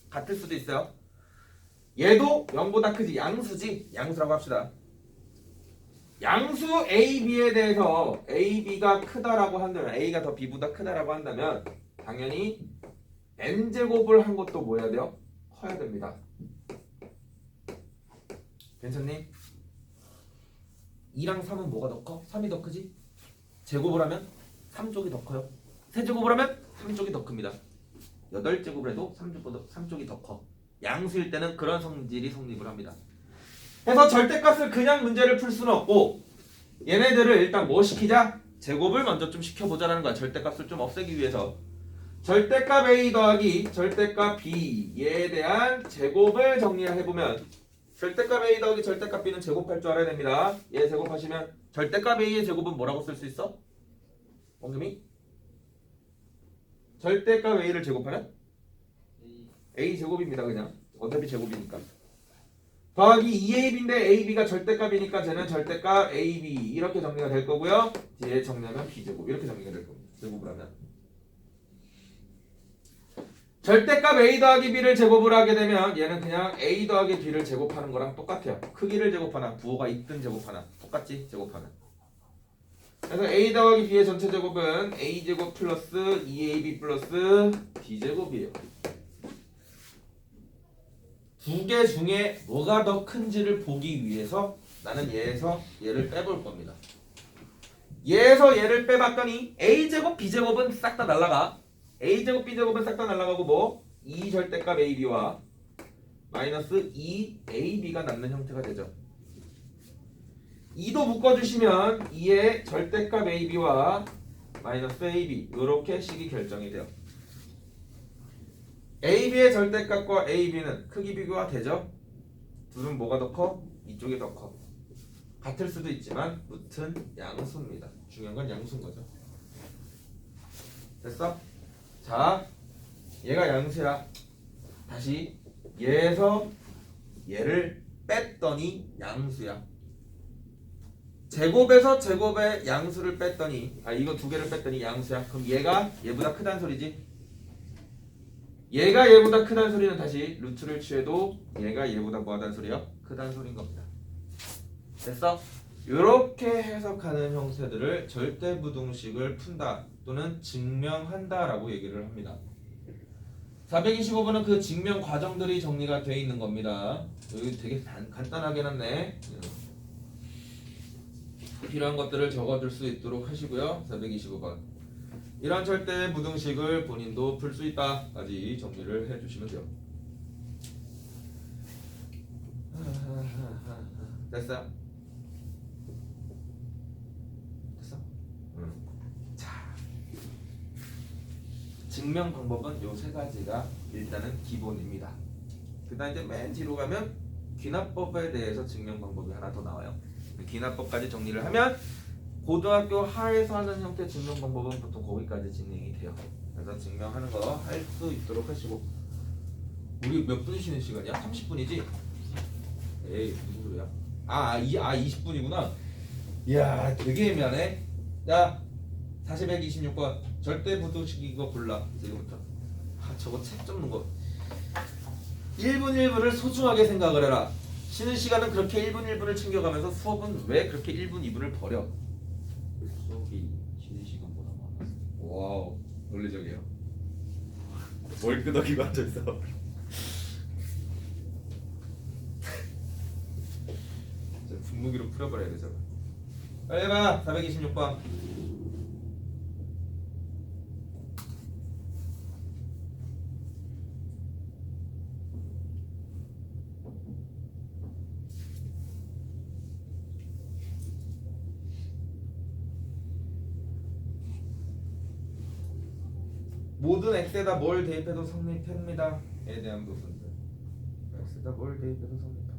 같을 수도 있어요. 얘도 0보다 크지. 양수지. 양수라고 합시다. 양수 A, B에 대해서 A, B가 크다라고 한다면, A가 더 B보다 크다라고 한다면 당연히 n제곱을 한 것도 뭐 해야 돼요? 커야 됩니다. 괜찮니? 2랑 3은 뭐가 더 커? 3이 더 크지? 제곱을 하면 3쪽이 더 커요. 세제곱을 하면 3쪽이 더 큽니다. 8제곱을 해도 3쪽이 더 커. 양수일 때는 그런 성질이 성립을 합니다. 그래서 절대값을 그냥 문제를 풀 수는 없고 얘네들을 일단 뭐 시키자? 제곱을 먼저 좀 시켜보자라는 거야. 절대값을 좀 없애기 위해서. 절대값 A 더하기 절대값 B에 대한 제곱을 정리를 해보면 절대값 A 더하기 절대값 B는 제곱할 줄 알아야 됩니다. 얘 제곱하시면 절대값 A의 제곱은 뭐라고 쓸 수 있어? 원금이? 절대값 A를 제곱하면? A 제곱입니다. 그냥 어차피 제곱이니까. 더하기 2ab인데 ab가 절대값이니까 쟤는 절대값 ab 이렇게 정리가 될 거고요. 뒤에 정리하면 b제곱 이렇게 정리가 될 겁니다. 제곱을 하면 절대값 a 더하기 b를 제곱을 하게 되면 얘는 그냥 a 더하기 b를 제곱하는 거랑 똑같아요. 크기를 제곱하나 부호가 있든 제곱하나 똑같지 제곱하면. 그래서 a 더하기 b의 전체 제곱은 a제곱 플러스 2ab 플러스 b제곱이에요. 두 개 중에 뭐가 더 큰지를 보기 위해서 나는 얘에서 얘를 빼볼 겁니다. 얘에서 얘를 빼봤더니 a제곱 b제곱은 싹 다 날라가. a제곱 b제곱은 싹 다 날라가고 뭐 2절대값 ab와 마이너스 2ab가 남는 형태가 되죠. 2도 묶어주시면 2의 절대값 ab와 마이너스 ab 이렇게 식이 결정이 돼요. ab의 절대값과 ab는 크기 비교가 되죠. 둘은 뭐가 더 커? 이쪽이 더 커. 같을 수도 있지만 무튼 양수입니다. 중요한 건 양수인 거죠. 됐어? 자, 얘가 양수야. 다시 얘에서 얘를 뺐더니 양수야. 제곱에서 제곱의 양수를 뺐더니 이거 두 개를 뺐더니 양수야. 그럼 얘가 얘보다 크다는 소리지. 얘가 얘보다 크다는 소리는 다시 루트를 취해도 얘가 얘보다 뭐하다는 소리야? 크다는 소리인 겁니다. 됐어? 이렇게 해석하는 형태들을 절대부등식을 푼다 또는 증명한다 라고 얘기를 합니다. 425번은 그 증명 과정들이 정리가 되어 있는 겁니다. 여기 되게 간단하게 해놨네. 필요한 것들을 적어줄 수 있도록 하시고요. 425번 이런 절대부등식을 본인도 풀 수 있다까지 정리를 해주시면 돼요. 됐어요? 됐어? 자, 증명 방법은 요 세 가지가 일단은 기본입니다. 그 다음 이제 맨 뒤로 가면 귀납법에 대해서 증명 방법이 하나 더 나와요. 귀납법까지 정리를 하면 고등학교 하에서 하는 형태 증명 방법은 보통 거기까지 진행이 돼요. 그래서 증명하는 거 할 수 있도록 하시고. 우리 몇 분 쉬는 시간이야? 30분이지? 에이 무슨 소리야? 20분이구나. 이야 되게 애매하네. 자 4026번 절대부등식 이거 골라. 지금부터 저거 책 접는 거 1분 1분을 소중하게 생각을 해라. 쉬는 시간은 그렇게 1분 1분을 챙겨가면서 수업은 왜 그렇게 1분 2분을 버려? 수업이 쉬는 시간보다 많았어. 와우 논리적이에요. 뭘 끄덕이고 앉아있어. 분무기로 풀어버려야 되잖아. 빨리 해봐. 426번 모든 x에다 뭘 대입해도 성립합니다. 에 대한 부분들 x에다 뭘 대입해도 성립합니다.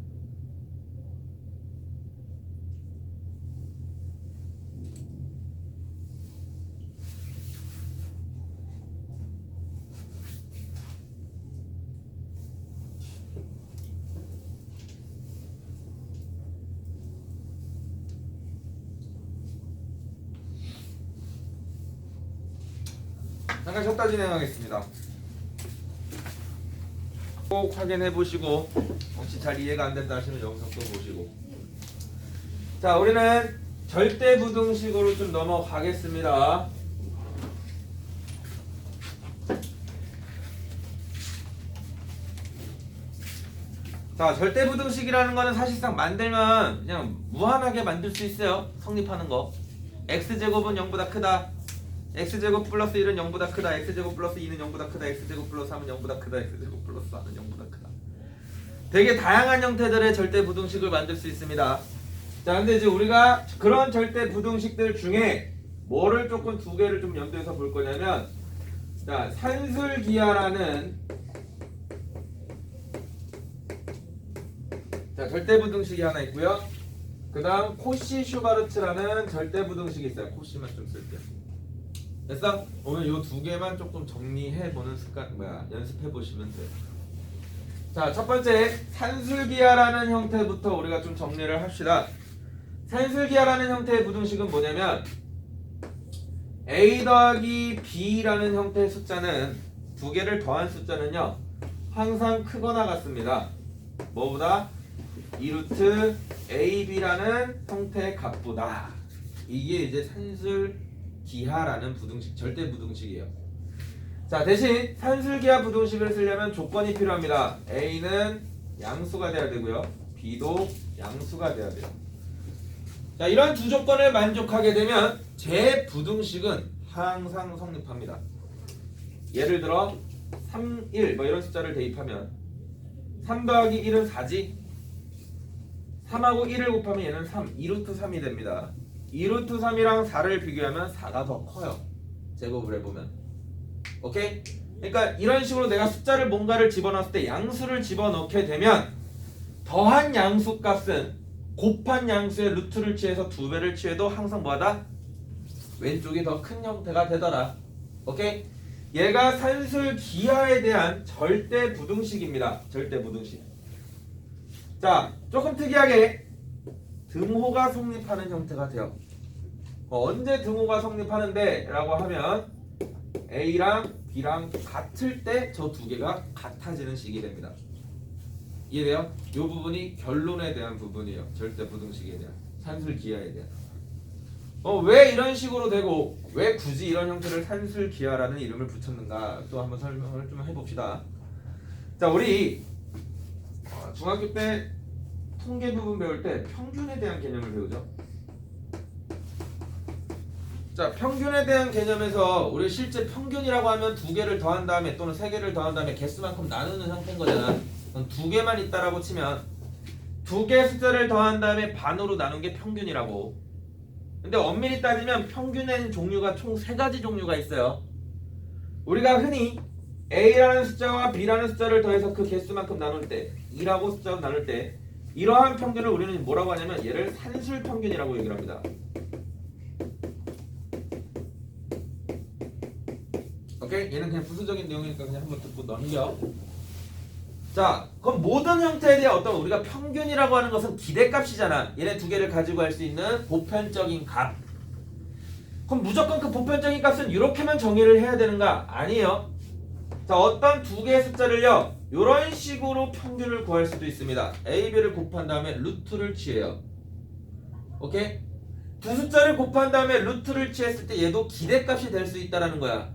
잠깐 쉬었다 진행하겠습니다. 꼭 확인해 보시고 혹시 잘 이해가 안 된다 하시면 영상 또 보시고. 자 우리는 절대부등식으로 좀 넘어가겠습니다. 자 절대부등식이라는 거는 사실상 만들면 그냥 무한하게 만들 수 있어요. 성립하는 거. x제곱은 0보다 크다. x제곱 플러스 1은 0보다 크다. x제곱 플러스 2는 0보다 크다. x제곱 플러스 3은 0보다 크다. x제곱 플러스 4는 0보다 크다. 되게 다양한 형태들의 절대부등식을 만들 수 있습니다. 자 근데 이제 우리가 그런 절대부등식들 중에 뭐를 조금 두 개를 좀 염두에서 볼 거냐면 자 산술기하라는 자 절대부등식이 하나 있고요. 그 다음 코시-슈바르츠라는 절대부등식이 있어요. 코시만 좀 쓸게요. 됐어? 오늘 요 두 개만 조금 정리해보는 습관 연습해보시면 돼요. 자, 첫 번째 산술기하라는 형태부터 우리가 좀 정리를 합시다. 산술기하라는 형태의 부등식은 뭐냐면 a 더하기 b라는 형태의 숫자는 두 개를 더한 숫자는요 항상 크거나 같습니다. 뭐보다 2루트 ab라는 형태의 값보다. 이게 이제 산술기하라는 부등식, 절대 부등식이에요. 자, 대신 산술기하 부등식을 쓰려면 조건이 필요합니다. a는 양수가 돼야 되고요, b도 양수가 돼야 돼요. 자, 이런 두 조건을 만족하게 되면 제 부등식은 항상 성립합니다. 예를 들어 3, 1 뭐 이런 숫자를 대입하면 3 더하기 1은 4지. 3하고 1을 곱하면 얘는 3, 2루트 3이 됩니다. 2루트 3이랑 4를 비교하면 4가 더 커요. 제곱을 해보면. 오케이? 그러니까 이런 식으로 내가 숫자를 뭔가를 집어넣었을 때 양수를 집어넣게 되면 더한 양수 값은 곱한 양수의 루트를 취해서 2배를 취해도 항상 뭐하다? 왼쪽이 더 큰 형태가 되더라. 오케이? 얘가 산술기하에 대한 절대 부등식입니다. 절대 부등식. 자, 조금 특이하게 등호가 성립하는 형태가 돼요. 언제 등호가 성립하는데? 라고 하면 A랑 B랑 같을 때 저 두 개가 같아지는 식이 됩니다. 이해돼요? 이 부분이 결론에 대한 부분이에요. 절대 부등식에 대한, 산술기하에 대한. 왜 이런 식으로 되고 왜 굳이 이런 형태를 산술기하라는 이름을 붙였는가 또 한번 설명을 좀 해봅시다. 자, 우리 중학교 때 통계 부분 배울 때 평균에 대한 개념을 배우죠. 자, 평균에 대한 개념에서 우리 실제 평균이라고 하면 두 개를 더한 다음에 또는 세 개를 더한 다음에 개수만큼 나누는 형태인 거잖아. 두 개만 있다라고 치면 두 개의 숫자를 더한 다음에 반으로 나눈 게 평균이라고. 근데 엄밀히 따지면 평균에는 종류가 총 3가지 종류가 있어요. 우리가 흔히 A라는 숫자와 B라는 숫자를 더해서 그 개수만큼 나눌 때, 2라고 숫자로 나눌 때 이러한 평균을 우리는 뭐라고 하냐면 얘를 산술평균이라고 얘기를 합니다. 오케이? 얘는 그냥 부수적인 내용이니까 그냥 한번 듣고 넘겨. 자, 그럼 모든 형태에 대해 어떤 우리가 평균이라고 하는 것은 기대값이잖아. 얘네 두 개를 가지고 할 수 있는 보편적인 값. 그럼 무조건 그 보편적인 값은 이렇게만 정의를 해야 되는가? 아니에요. 자, 어떤 두 개의 숫자를요 이런 식으로 평균을 구할 수도 있습니다. A, B를 곱한 다음에 루트를 취해요. 오케이? 두 숫자를 곱한 다음에 루트를 취했을 때 얘도 기대값이 될 수 있다는 거야.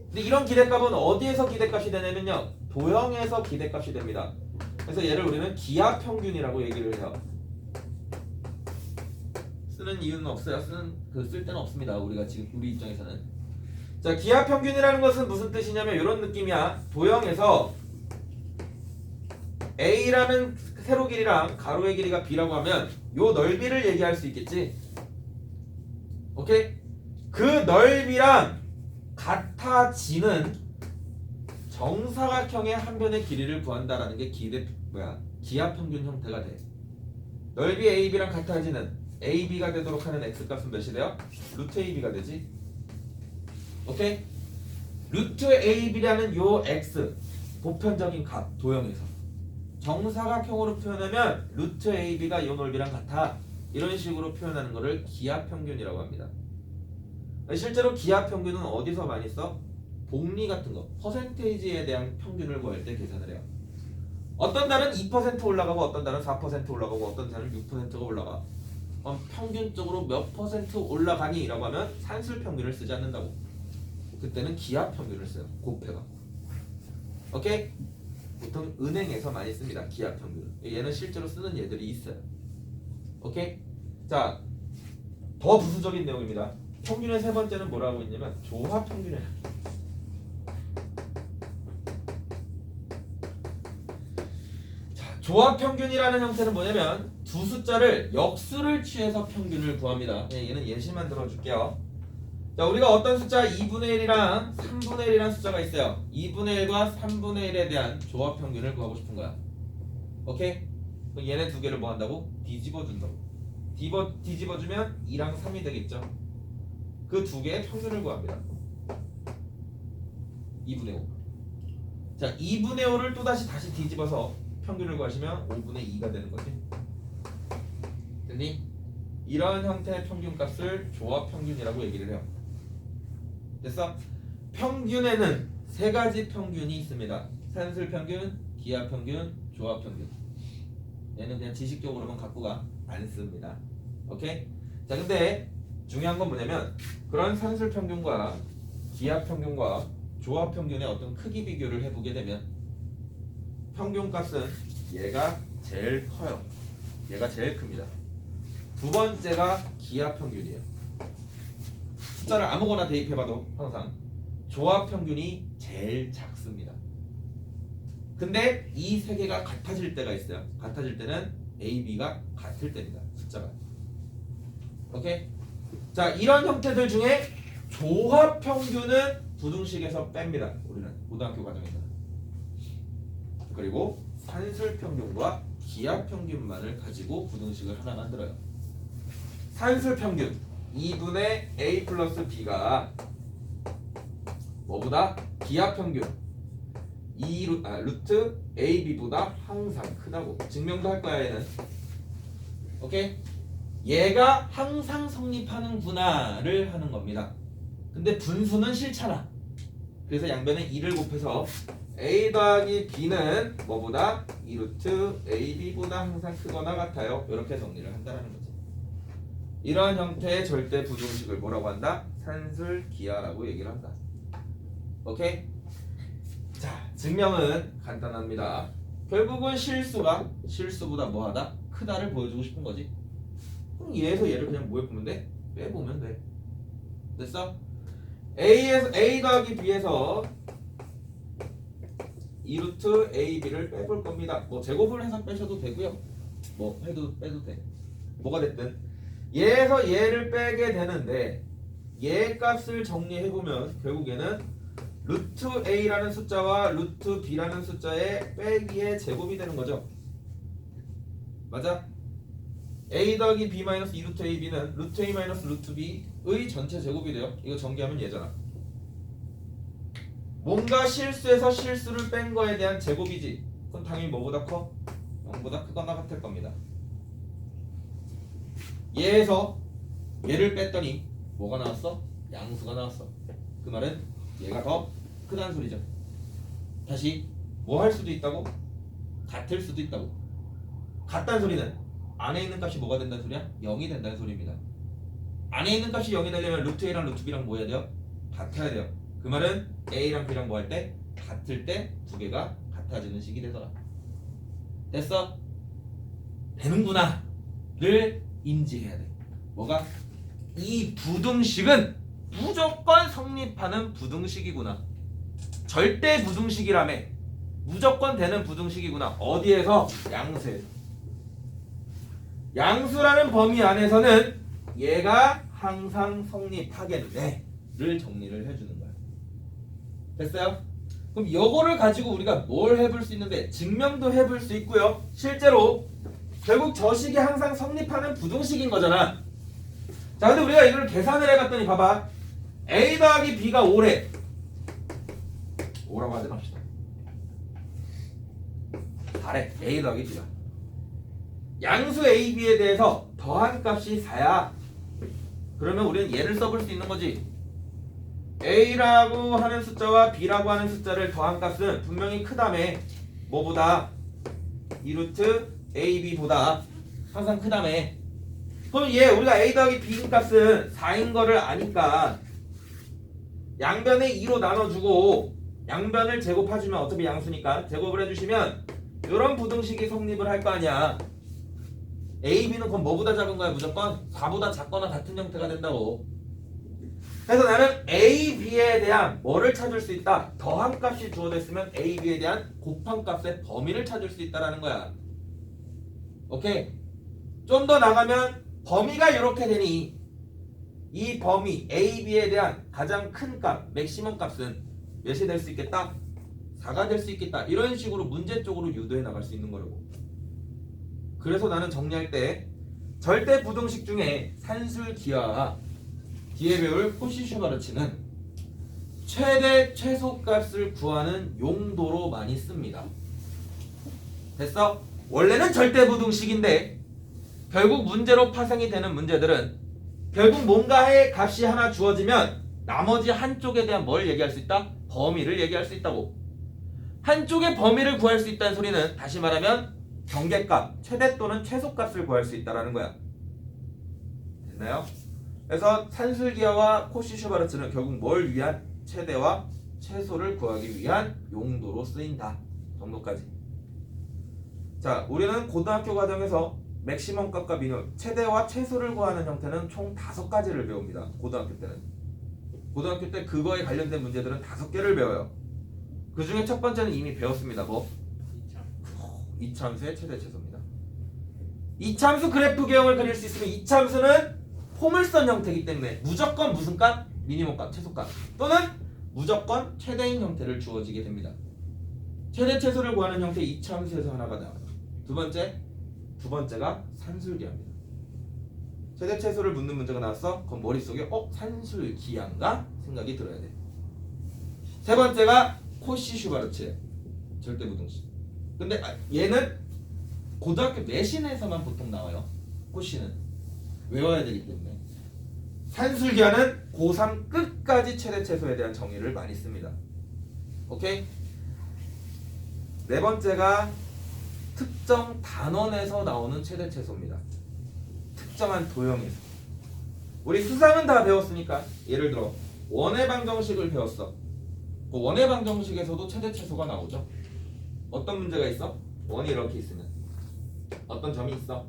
근데 이런 기대값은 어디에서 기대값이 되냐면요 도형에서 기대값이 됩니다. 그래서 얘를 우리는 기하평균이라고 얘기를 해요. 쓰는 이유는 없어요. 쓸 데는 없습니다. 우리가 지금 우리 입장에서는. 자, 기하평균이라는 것은 무슨 뜻이냐면 이런 느낌이야. 도형에서 A라는 세로 길이랑 가로의 길이가 B라고 하면 요 넓이를 얘기할 수 있겠지. 오케이? 그 넓이랑 같아지는 정사각형의 한 변의 길이를 구한다라는 게 기하평균 형태가 돼. 넓이 AB랑 같아지는 AB가 되도록 하는 X값은 몇이 돼요? 루트 AB가 되지. 오케이? 루트 AB라는 요 X 보편적인 값 도형에서 정사각형으로 표현하면 루트 AB가 요 넓이랑 같아. 이런 식으로 표현하는 것을 기하평균이라고 합니다. 실제로 기하평균은 어디서 많이 써? 복리 같은 거, 퍼센테이지에 대한 평균을 구할 때 계산을 해요. 어떤 달은 2% 올라가고 어떤 달은 4% 올라가고 어떤 달은 6%가 올라가. 평균적으로 몇 퍼센트 올라가니? 라고 하면 산술평균을 쓰지 않는다고. 그때는 기하평균을 써요. 곱해가. 오케이? 보통 은행에서 많이 씁니다. 기하평균. 얘는 실제로 쓰는 얘들이 있어요. 오케이? 자, 더 부수적인 내용입니다. 평균의 세 번째는 뭐라고 했냐면 조합평균이에요. 자, 조합평균이라는 형태는 뭐냐면 두 숫자를 역수를 취해서 평균을 구합니다. 얘는 예시만 들어줄게요. 자, 우리가 어떤 숫자 2분의 1이랑 3분의 1이라는 숫자가 있어요. 2분의 1과 3분의 1에 대한 조합평균을 구하고 싶은 거야. 오케이? 그럼 얘네 두 개를 뭐 한다고? 뒤집어준다고. 뒤집어주면 2랑 3이 되겠죠. 그 두 개의 평균을 구합니다. 2분의 5. 자, 2분의 5를 또 다시 뒤집어서 평균을 구하시면 5분의 2가 되는 거지. 됐니? 이런 형태의 평균값을 조합평균이라고 얘기를 해요. 됐어? 평균에는 세 가지 평균이 있습니다. 산술평균, 기하평균, 조합평균. 얘는 그냥 지식적으로만 갖고 가. 안 씁니다. 오케이? 자, 근데 중요한 건 뭐냐면 그런 산술평균과 기하평균과 조합평균의 어떤 크기 비교를 해보게 되면 평균값은 얘가 제일 커요. 얘가 제일 큽니다. 두 번째가 기하평균이에요. 숫자를 아무거나 대입해봐도 항상 조합평균이 제일 작습니다. 근데 이 세 개가 같아질 때가 있어요. 같아질 때는 A, B가 같을 때입니다. 숫자가. 오케이? 자, 이런 형태들 중에 조합평균은 부등식에서 뺍니다. 우리는 고등학교 과정에서. 그리고 산술평균과 기하평균만을 가지고 부등식을 하나 만들어요. 산술평균 2분의 A 플러스 B가 뭐보다? 기하평균 루트 AB보다 항상 크다고 증명도 할 거야. 얘는 오케이? 얘가 항상 성립하는구나를 하는 겁니다. 근데 분수는 싫잖아. 그래서 양변에 2를 곱해서 A 더하기 B는 뭐보다? 2루트 AB보다 항상 크거나 같아요. 이렇게 정리를 한다는 거지. 이러한 형태의 절대 부등식을 뭐라고 한다? 산술기하라고 얘기를 한다. 오케이? 자, 증명은 간단합니다. 결국은 실수가 실수보다 뭐하다? 크다를 보여주고 싶은 거지. 그럼 얘에서 얘를 그냥 뭐 해보면 돼? 빼보면 돼. 됐어? A 더하기 B에서 2루트 AB를 빼볼 겁니다. 뭐 제곱을 해서 빼셔도 되고요. 뭐 해도 빼도 돼. 뭐가 됐든 얘에서 얘를 빼게 되는데 얘 값을 정리해보면 결국에는 루트 A라는 숫자와 루트 B라는 숫자의 빼기의 제곱이 되는 거죠. 맞아? A 더하기 B 마이너스 2루트 AB는 루트 A 마이너스 루트 B의 전체 제곱이 돼요. 이거 전개하면 얘잖아. 뭔가 실수해서 실수를 뺀 거에 대한 제곱이지. 그럼 당연히 뭐보다 커? 0보다 크거나 같을 겁니다. 얘에서 얘를 뺐더니 뭐가 나왔어? 양수가 나왔어. 그 말은 얘가 더 크다는 소리죠. 다시 뭐 할 수도 있다고? 같을 수도 있다고. 같다는 소리는 안에 있는 값이 뭐가 된다는 소리야? 0이 된다는 소리입니다. 안에 있는 값이 0이 되려면 루트 A랑 루트 B랑 뭐 해야 돼요? 같아야 돼요. 그 말은 A랑 B랑 뭐 할 때? 같을 때 두 개가 같아지는 식이 되더라. 됐어? 되는구나 를 인지해야 돼. 뭐가? 이 부등식은 무조건 성립하는 부등식이구나. 절대 부등식이라며. 무조건 되는 부등식이구나. 어디에서? 양수에서. 양수라는 범위 안에서는 얘가 항상 성립하겠네 를 정리를 해주는 거야. 됐어요? 그럼 이거를 가지고 우리가 뭘 해볼 수 있는데 증명도 해볼 수 있고요. 실제로 결국 저 식이 항상 성립하는 부등식인 거잖아. 자, 근데 우리가 이걸 계산을 해봤더니 봐봐. A 더하기 B가 5래. 5라고 하지 맙시다. 4래. A 더하기 B가. 양수 A, B에 대해서 더한 값이 4야. 그러면 우리는 얘를 써볼 수 있는 거지. A라고 하는 숫자와 B라고 하는 숫자를 더한 값은 분명히 크다며. 뭐보다? 2루트 AB보다 항상 크다며. 그럼 얘 우리가 A 더하기 B인 값은 4인 거를 아니까 양변에 2로 나눠주고 양변을 제곱해주면 어차피 양수니까 제곱을 해주시면 이런 부등식이 성립을 할 거 아니야. A, B는 그럼 뭐보다 작은 거야? 무조건 4보다 작거나 같은 형태가 된다고. 그래서 나는 A, B에 대한 뭐를 찾을 수 있다? 더한 값이 주어져 있으면 A, B에 대한 곱한 값의 범위를 찾을 수 있다라는 거야. 오케이? 좀 더 나가면 범위가 이렇게 되니 이 범위 A, B에 대한 가장 큰 값, 맥시멈 값은 몇이 될 수 있겠다? 4가 될 수 있겠다. 이런 식으로 문제 쪽으로 유도해 나갈 수 있는 거라고. 그래서 나는 정리할 때 절대 부등식 중에 산술 기하 뒤에 배울 코시 슈바르츠는 최대 최소값을 구하는 용도로 많이 씁니다. 됐어? 원래는 절대부등식인데 결국 문제로 파생이 되는 문제들은 결국 뭔가의 값이 하나 주어지면 나머지 한쪽에 대한 뭘 얘기할 수 있다? 범위를 얘기할 수 있다고. 한쪽의 범위를 구할 수 있다는 소리는 다시 말하면 경계값, 최대 또는 최소값을 구할 수 있다는 거야. 됐나요? 그래서 산술기하와 코시-슈바르츠는 결국 뭘 위한? 최대와 최소를 구하기 위한 용도로 쓰인다 정도까지. 자, 우리는 고등학교 과정에서 맥시멈 값과 미니멈, 최대와 최소를 구하는 형태는 총 5가지를 배웁니다. 고등학교 때는. 고등학교 때 그거에 관련된 문제들은 5개를 배워요. 그 중에 첫 번째는 이미 배웠습니다. 뭐? 이참수의 최대 최소입니다. 이참수 그래프 개형을 그릴 수 있으면 이참수는 포물선 형태이기 때문에 무조건 무슨 값? 미니멈 값, 최소 값 또는 무조건 최대인 형태를 주어지게 됩니다. 최대 최소를 구하는 형태 이참수에서 하나가 나와요. 두 번째가 산술기하입니다. 최대 최소를 묻는 문제가 나왔어? 그럼 머릿속에 산술기한가? 생각이 들어야 돼. 세 번째가 코시-슈바르츠예요. 절대부등식. 근데 얘는 고등학교 내신에서만 보통 나와요. 코시는 외워야 되기 때문에. 산술기하는 고3 끝까지 최대 최소에 대한 정의를 많이 씁니다. 오케이? 네 번째가 특정 단원에서 나오는 최대 최소입니다. 특정한 도형에서. 우리 수상은 다 배웠으니까 예를 들어 원의 방정식을 배웠어. 그 원의 방정식에서도 최대 최소가 나오죠. 어떤 문제가 있어? 원이 이렇게 있으면 어떤 점이 있어?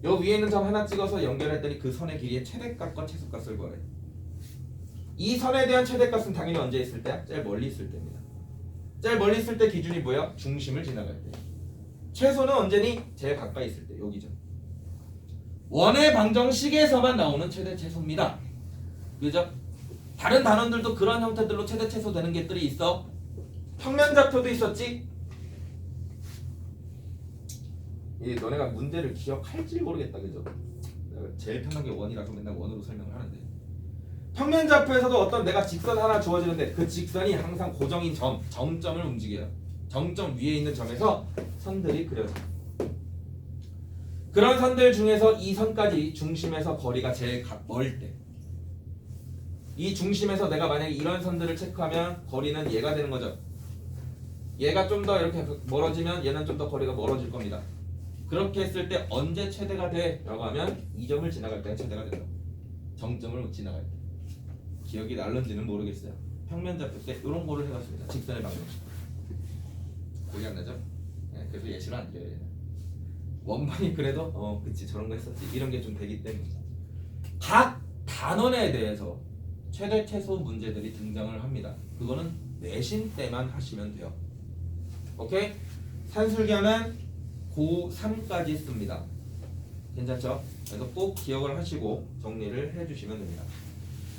요 위에 있는 점 하나 찍어서 연결했더니 그 선의 길이의 최대값과 최소값을 구하래. 이 선에 대한 최대값은 당연히 언제 있을 때야? 제일 멀리 있을 때입니다. 제일 멀리 있을 때 기준이 뭐야? 중심을 지나갈 때. 최소는 언제니? 제일 가까이 있을 때. 여기죠. 원의 방정식에서만 나오는 최대 최소입니다. 그죠? 다른 단원들도 그런 형태들로 최대 최소 되는 것들이 있어. 평면좌표도 있었지? 너네가 문제를 기억할지 모르겠다. 그죠? 내가 제일 편한 게 원이라서 맨날 원으로 설명을 하는데 평면좌표에서도 어떤 내가 직선 하나 주어지는데 그 직선이 항상 고정인 점점을 움직여요. 점점 위에 있는 점에서 선들이 그려져요. 그런 선들 중에서 이 선까지 중심에서 거리가 제일 멀 때, 이 중심에서 내가 만약에 이런 선들을 체크하면 거리는 얘가 되는 거죠. 얘가 좀 더 이렇게 멀어지면 얘는 좀 더 거리가 멀어질 겁니다. 그렇게 했을 때 언제 최대가 돼? 라고 하면 이 점을 지나갈 때 최대가 된다. 정점을 지나갈 때. 기억이 날는지는 모르겠어요. 평면좌표 때 이런 거를 해봤습니다. 직선의 방정식. 기억이 안 나죠? 네, 그래서 예시를 안 드려요. 원반이 그래도 그치 저런 거 했었지 이런 게 좀 되기 때문에 각 단원에 대해서 최대 최소 문제들이 등장을 합니다. 그거는 내신 때만 하시면 돼요. 오케이? 산술기하는 고3까지 씁니다. 괜찮죠? 그래서 꼭 기억을 하시고 정리를 해주시면 됩니다.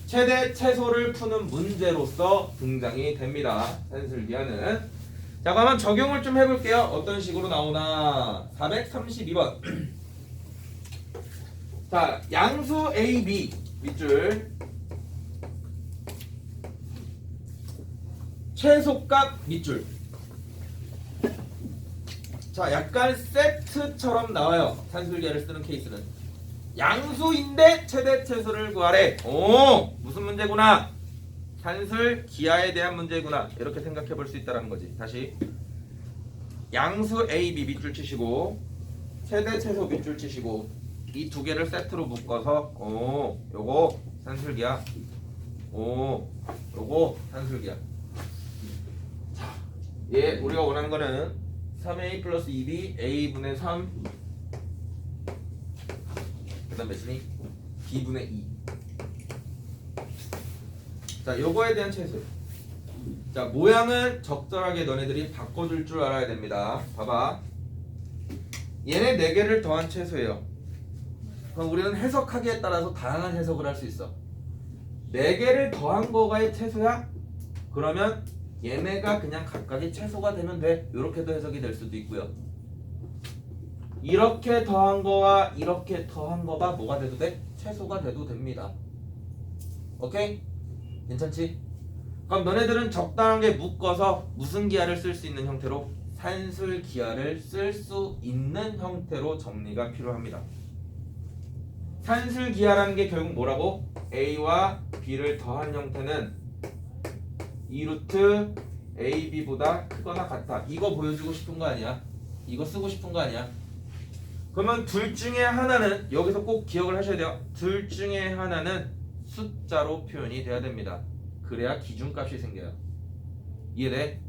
최대 최소를 푸는 문제로서 등장이 됩니다. 산술기하는. 자, 그러면 적용을 좀 해볼게요. 어떤 식으로 나오나. 432번. 자, 양수 A, B 밑줄 최소값 밑줄. 자, 약간 세트처럼 나와요. 산술기하를 쓰는 케이스는 양수인데 최대 최소를 구하래. 오, 무슨 문제구나. 산술 기하에 대한 문제구나. 이렇게 생각해 볼 수 있다는 거지. 다시 양수 A, B 밑줄 치시고 최대 최소 밑줄 치시고 이 두 개를 세트로 묶어서 요거 산술기하, 요거 산술기하. 자, 얘 우리가 원하는 거는 3A 플러스 2B A분의 3 그 다음 몇이니? B분의 2. 자, 요거에 대한 최소. 자, 모양은 적절하게 너네들이 바꿔줄 줄 알아야 됩니다. 봐봐. 얘네 4개를 더한 최소예요. 그럼 우리는 해석하기에 따라서 다양한 해석을 할 수 있어. 4개를 더한 거가의 최소야? 그러면 얘네가 그냥 각각이 최소가 되면 돼. 이렇게도 해석이 될 수도 있고요. 이렇게 더한 거와 이렇게 더한 거가 뭐가 돼도 돼? 최소가 돼도 됩니다. 오케이? 괜찮지? 그럼 너네들은 적당하게 묶어서 무슨 기하를 쓸 수 있는 형태로? 산술 기하를 쓸 수 있는 형태로 정리가 필요합니다. 산술 기하라는 게 결국 뭐라고? A와 B를 더한 형태는 2루트 AB보다 크거나 같아. 이거 보여주고 싶은 거 아니야? 이거 쓰고 싶은 거 아니야? 그러면 둘 중에 하나는 여기서 꼭 기억을 하셔야 돼요. 둘 중에 하나는 숫자로 표현이 돼야 됩니다. 그래야 기준값이 생겨요. 이해돼?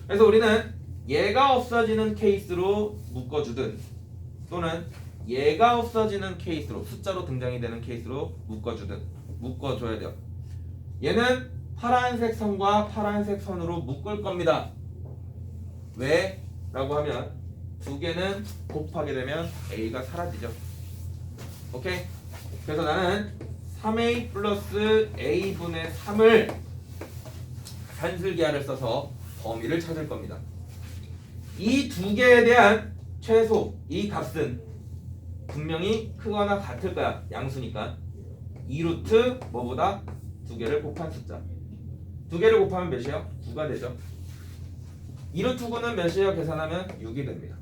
그래서 우리는 얘가 없어지는 케이스로 묶어주든 또는 얘가 없어지는 케이스로 숫자로 등장이 되는 케이스로 묶어주든 묶어줘야 돼요. 얘는 파란색 선과 파란색 선으로 묶을 겁니다. 왜? 라고 하면 두 개는 곱하게 되면 A가 사라지죠. 오케이? 그래서 나는 3A 플러스 A분의 3을 산술기하를 써서 범위를 찾을 겁니다. 이 두 개에 대한 최소 이 값은 분명히 크거나 같을 거야. 양수니까 2루트 뭐보다 두 개를 곱한 숫자. 두 개를 곱하면 몇이에요? 9가 되죠. 2루트 9는 몇이에요? 계산하면 6이 됩니다.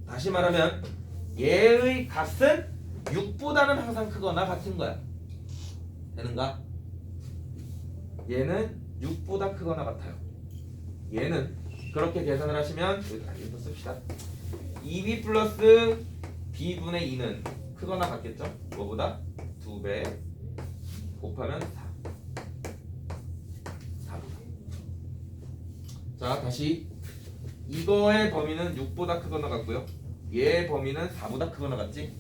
다시 말하면 얘의 값은 6보다는 항상 크거나 같은 거야. 되는가? 얘는 6보다 크거나 같아요. 얘는 그렇게 계산을 하시면 여기서 씁시다. 2b 플러스 b분의 2는 크거나 같겠죠? 뭐보다? 2배 곱하면 4. 자, 다시 이거의 범위는 6보다 크거나 같고요. 얘의 범위는 4보다 크거나 같지?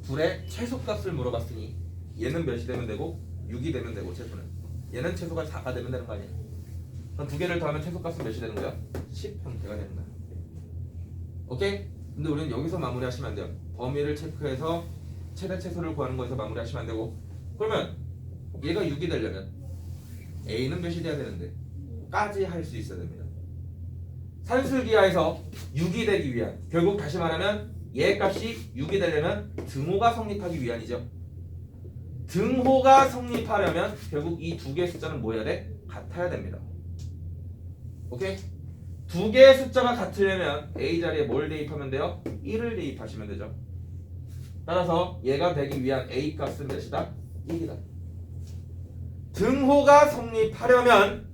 둘의 최소값을 물어봤으니 얘는 몇이 되면 되고 6이 되면 되고 최소는 얘는 최소가 4가 되면 되는 거 아니야? 그럼 두 개를 더하면 최소값은 몇이 되는 거야? 10 형태가 되는 거야. 오케이? 근데 우리는 여기서 마무리하시면 안 돼요. 범위를 체크해서 최대 최소를 구하는 거에서 마무리하시면 안 되고 그러면 얘가 6이 되려면 A는 몇이 돼야 되는데 까지 할 수 있어야 됩니다. 산술기하에서 6이 되기 위한 결국 다시 말하면 얘 값이 6이 되려면 등호가 성립하기 위한이죠. 등호가 성립하려면 결국 이 두 개의 숫자는 뭐 해야 돼? 같아야 됩니다. 오케이? 두 개의 숫자가 같으려면 A 자리에 뭘 대입하면 돼요? 1을 대입하시면 되죠. 따라서 얘가 되기 위한 A 값은 몇이다? 1이다. 등호가 성립하려면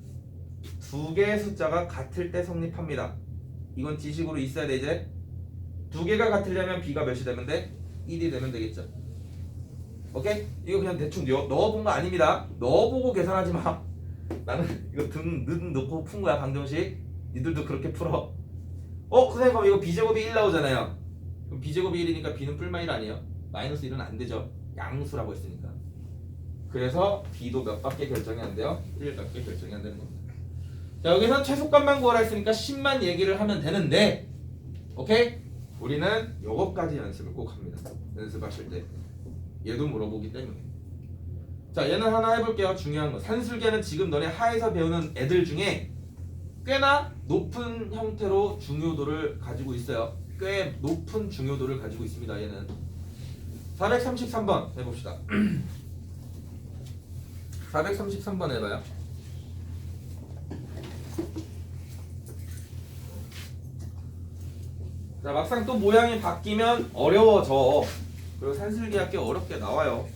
두 개의 숫자가 같을 때 성립합니다. 이건 지식으로 있어야 돼. 이제 두 개가 같으려면 B가 몇이 되면 돼? 1이 되면 되겠죠. 오케이? 이거 그냥 대충 넣어본 거 아닙니다. 넣어보고 계산하지 마. 나는 이거 등 넣고 푼 거야. 방정식. 니들도 그렇게 풀어. 선생님 그럼 이거 B제곱이 1 나오잖아요. 그럼 B제곱이 1이니까 B는 뿔마 1 아니에요? 마이너스 1은 안 되죠. 양수라고 했으니까. 그래서 B도 몇 밖에 결정이 안 돼요? 1밖에 결정이 안 되는 겁니다. 자, 여기서 최소값만 구하라 했으니까 10만 얘기를 하면 되는데 오케이? 우리는 요것까지 연습을 꼭 합니다. 연습하실 때 얘도 물어보기 때문에. 자, 얘는 하나 해볼게요. 중요한 거. 산술계는 지금 너네 하에서 배우는 애들 중에 꽤나 높은 형태로 중요도를 가지고 있어요. 꽤 높은 중요도를 가지고 있습니다. 얘는 433번 해봅시다. 433번 해봐요. 자, 막상 또 모양이 바뀌면 어려워져. 그리고 산술기가 꽤 어렵게 나와요.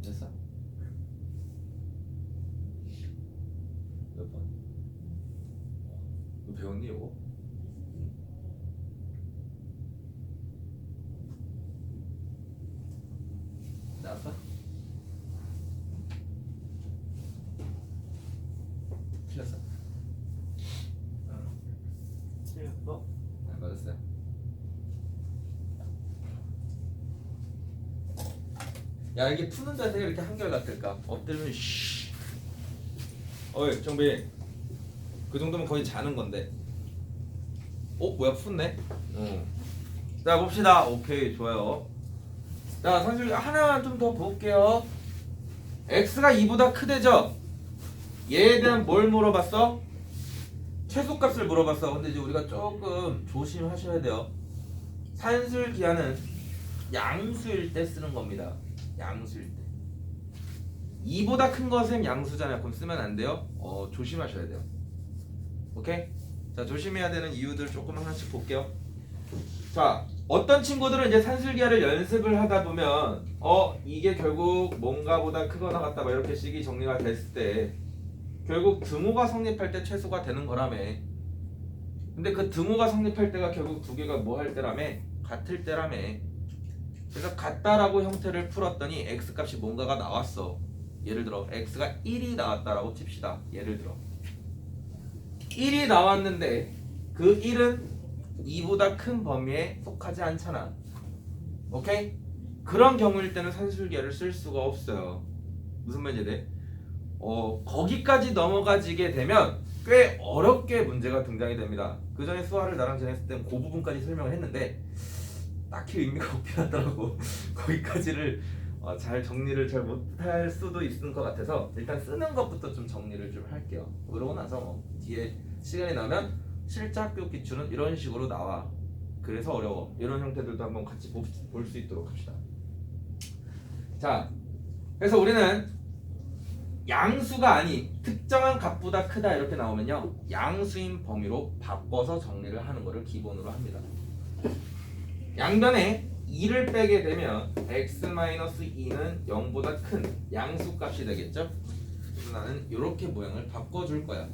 됐어? 몇 번? 너 배웠니 이거? 나왔어? 틀렸어? 틀렸어? 네, 맞았어요. 야, 이게 푸는 자세가 이렇게 한결같을까? 엎드리면 쉬. 어이 정빈, 그 정도면 거의 자는 건데. 뭐야 푼네? 자 봅시다. 오케이 좋아요. 자 사실 하나 좀 더 볼게요. x가 2보다 크대죠? 얘에 대한 뭘 물어봤어? 최소값을 물어봤어. 근데 이제 우리가 조금 조심하셔야 돼요. 산술기하는 양수일 때 쓰는 겁니다. 양수일 때. 2보다 큰 것은 양수잖아요. 그럼 쓰면 안 돼요. 조심하셔야 돼요. 오케이? 자, 조심해야 되는 이유들 조금 하나씩 볼게요. 자, 어떤 친구들은 이제 산술기하를 연습을 하다 보면 이게 결국 뭔가보다 크거나 같다 막 이렇게 식이 정리가 됐을 때 결국 등호가 성립할 때 최소가 되는 거라며. 근데 그 등호가 성립할 때가 결국 두 개가 뭐 할 때라며? 같을 때라며. 그래서 같다라고 형태를 풀었더니 x값이 뭔가가 나왔어. 예를 들어 x가 1이 나왔다라고 칩시다. 예를 들어 1이 나왔는데 그 1은 2보다 큰 범위에 속하지 않잖아. 오케이? 그런 경우일 때는 산술기하를 쓸 수가 없어요. 무슨 말인지 돼? 거기까지 넘어가지게 되면 꽤 어렵게 문제가 등장이 됩니다. 그 전에 수화를 나랑 전했을 땐 그 부분까지 설명을 했는데 딱히 의미가 없긴 하더라고. 거기까지를 잘 정리를 잘 못할 수도 있을 것 같아서 일단 쓰는 것부터 좀 정리를 좀 할게요. 그러고 나서 뒤에 시간이 나면 실제 학교 기출은 이런 식으로 나와. 그래서 어려워. 이런 형태들도 한번 같이 볼 수 있도록 합시다. 자, 그래서 우리는 양수가 아닌 특정한 값보다 크다 이렇게 나오면요 양수인 범위로 바꿔서 정리를 하는 것을 기본으로 합니다. 양변에 2를 빼게 되면 x-2는 0보다 큰 양수값이 되겠죠? 그래서 나는 이렇게 모양을 바꿔줄 거야.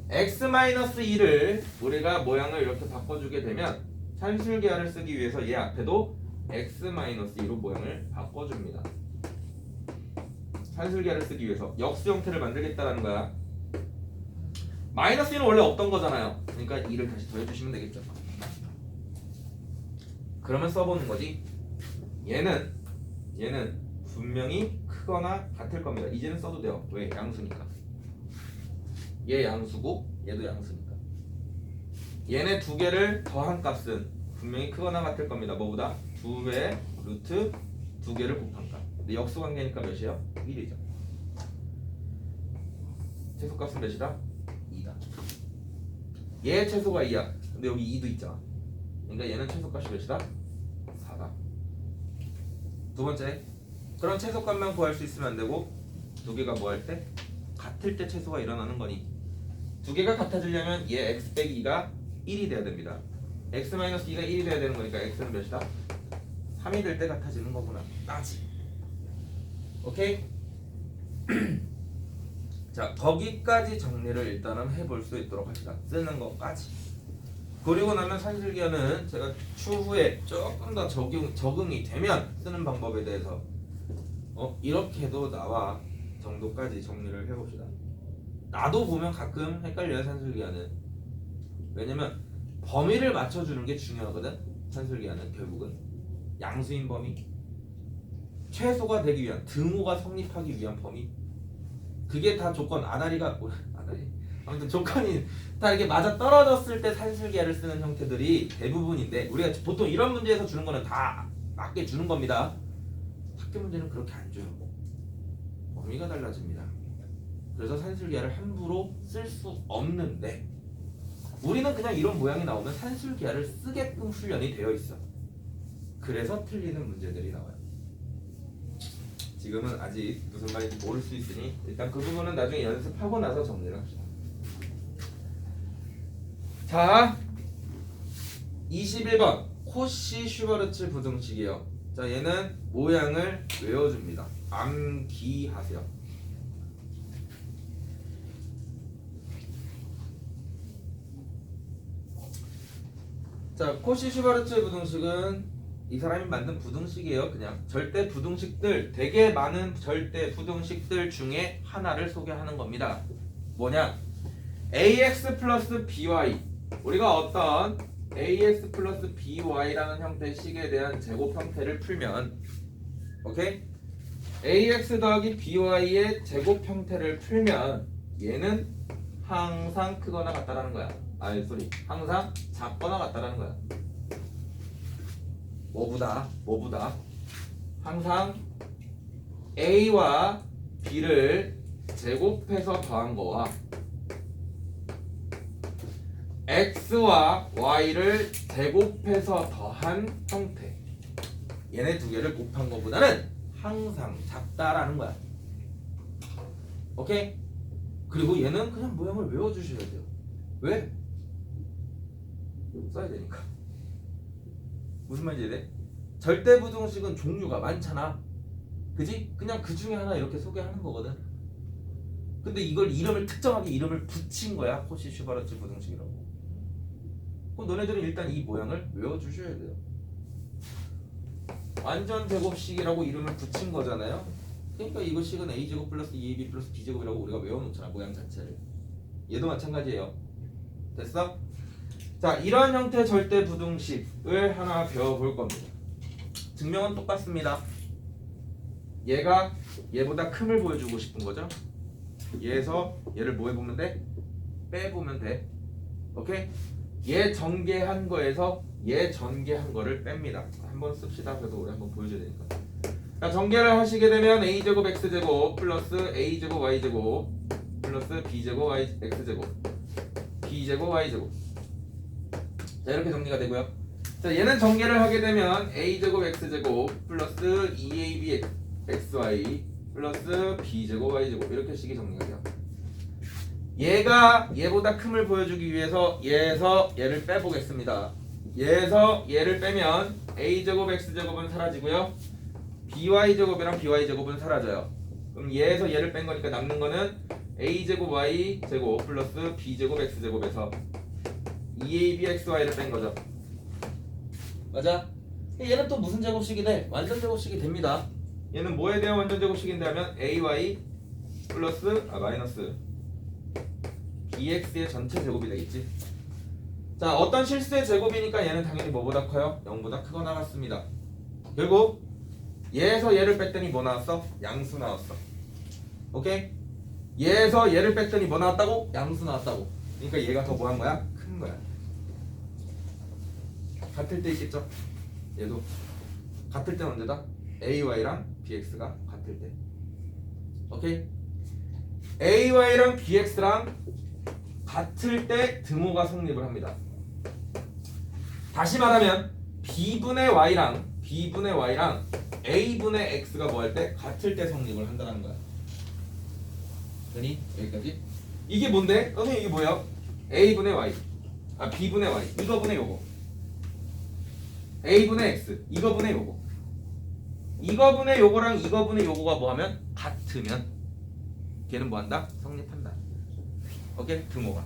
x-2를 우리가 모양을 이렇게 바꿔주게 되면 산술기하를 쓰기 위해서 얘 앞에도 x-2로 모양을 바꿔줍니다. 산술기하를 쓰기 위해서 역수 형태를 만들겠다라는 거야. 마이너스 1은 원래 없던 거잖아요. 그러니까 2를 다시 더해주시면 되겠죠. 그러면 써보는 거지. 얘는 분명히 크거나 같을 겁니다. 이제는 써도 돼요. 왜? 양수니까. 얘 양수고 얘도 양수니까. 얘네 두 개를 더한 값은 분명히 크거나 같을 겁니다. 뭐보다? 2배 루트 2개를 곱한 값. 근데 역수 관계니까 몇이에요? 1이죠. 최소값은 몇이다? 2다. 얘 최소가 2야. 근데 여기 2도 있잖아. 그러니까 얘는 최소값이 몇이다? 4다. 두 번째, 그럼 최소값만 구할 수 있으면 안 되고 두 개가 뭐 할 때? 같을 때 최소가 일어나는 거니 두 개가 같아지려면 얘 x 빼기 2가 1이 돼야 됩니다. x-2가 1이 돼야 되는 거니까 x는 몇이다? 3이 될 때 같아지는 거구나. 나지. 오케이? 자, 거기까지 정리를 일단은 해볼 수 있도록 합시다. 쓰는 것까지. 그리고 나면 산술기하는 제가 추후에 조금 더 적응이 되면 쓰는 방법에 대해서 이렇게도 나와 정도까지 정리를 해봅시다. 나도 보면 가끔 헷갈려요. 산술기하는. 왜냐면 범위를 맞춰주는 게 중요하거든. 산술기하는 결국은 양수인 범위, 최소가 되기 위한 등호가 성립하기 위한 범위, 그게 다 조건. 아다리 아무튼 조건이 다 이렇게 맞아 떨어졌을 때 산술기하를 쓰는 형태들이 대부분인데 우리가 보통 이런 문제에서 주는 거는 다 맞게 주는 겁니다. 학교 문제는 그렇게 안 줘요. 범위가 달라집니다. 그래서 산술기하를 함부로 쓸 수 없는데 우리는 그냥 이런 모양이 나오면 산술기하를 쓰게끔 훈련이 되어 있어. 그래서 틀리는 문제들이 나와요. 지금은 아직 무슨 말인지 모를 수 있으니 일단 그 부분은 나중에 연습하고 나서 정리를 합시다. 자, 21번 코시 슈바르츠 부등식이에요. 자, 얘는 모양을 외워줍니다. 암기하세요. 자, 코시 슈바르츠 부등식은 이 사람이 만든 부등식이에요. 그냥 절대 부등식들, 되게 많은 절대 부등식들 중에 하나를 소개하는 겁니다. 뭐냐? ax 플러스 by, 우리가 어떤 ax 플러스 by라는 형태의 식에 대한 제곱 형태를 풀면, 오케이? ax 더하기 by의 제곱 형태를 풀면 얘는 항상 크거나 같다라는 거야. 아이 소리. 항상 작거나 같다라는 거야. 뭐보다 항상 A와 B를 제곱해서 더한 거와 X와 Y를 제곱해서 더한 형태, 얘네 두 개를 곱한 거보다는 항상 작다라는 거야. 오케이? 그리고 얘는 그냥 모양을 외워주셔야 돼요. 왜? 써야 되니까. 무슨 말인지 이해? 절대부등식은 종류가 많잖아. 그지? 그냥 그 중에 하나 이렇게 소개하는 거거든. 근데 이걸 이름을 특정하게 이름을 붙인 거야. 코시-슈바르츠 부등식이라고. 그럼 너네들은 일단 이 모양을 외워주셔야 돼요. 완전 제곱식이라고 이름을 붙인 거잖아요. 그러니까 이것식은 a제곱 플러스 2ab 플러스 b제곱이라고 우리가 외워놓잖아. 모양 자체를. 얘도 마찬가지예요. 됐어? 자, 이러한 형태의 절대부등식을 하나 배워볼 겁니다. 증명은 똑같습니다. 얘가 얘보다 큼을 보여주고 싶은 거죠. 얘에서 얘를 뭐 해보면 돼? 빼보면 돼. 오케이? 얘 전개한 거에서 얘 전개한 거를 뺍니다. 한번 씁시다. 그래도 우리 한번 보여줘야 되니까. 자, 전개를 하시게 되면 a제곱 x제곱 플러스 a제곱 y제곱 플러스 b제곱 x제곱 b제곱 y제곱. 자, 이렇게 정리가 되고요. 자, 얘는 전개를 하게 되면 a제곱 x제곱 플러스 2ab xy 플러스 b제곱 y제곱 이렇게 식이 정리가 돼요. 얘가 얘보다 큼을 보여주기 위해서 얘에서 얘를 빼보겠습니다. 얘에서 얘를 빼면 a제곱 x제곱은 사라지고요. by제곱이랑 by제곱은 사라져요. 그럼 얘에서 얘를 뺀 거니까 남는 거는 a제곱 y제곱 플러스 b제곱 x제곱에서 2ab xy를 뺀 거죠. 맞아? 얘는 또 무슨 제곱식이 돼? 완전 제곱식이 됩니다. 얘는 뭐에 대한 완전 제곱식인데 하면 ay 플러스 마이너스 bx의 전체 제곱이 되겠지. 자, 어떤 실수의 제곱이니까 얘는 당연히 뭐보다 커요? 0보다 크거나 같습니다. 결국 얘에서 얘를 뺐더니 뭐 나왔어? 양수 나왔어. 오케이? 얘에서 얘를 뺐더니 뭐 나왔다고? 양수 나왔다고. 그러니까 얘가 더 뭐 한 거야? 큰 거야. 같을 때 있겠죠? 얘도 같을 때는 언제다? AY랑 BX가 같을 때. 오케이? AY랑 BX랑 같을 때 등호가 성립을 합니다. 다시 말하면 B분의 Y랑 A분의 X가 뭐 할 때? 같을 때 성립을 한다는 거야. 되니? 여기까지? 이게 뭔데? 선생님 이게 뭐야? A분의 Y B분의 Y 이거분의 요거 A분의 X 이거분의 요거 이거분의 요거랑 이거분의 요거가 뭐하면? 같으면 걔는 뭐한다? 성립한다. 오케이? 등호가.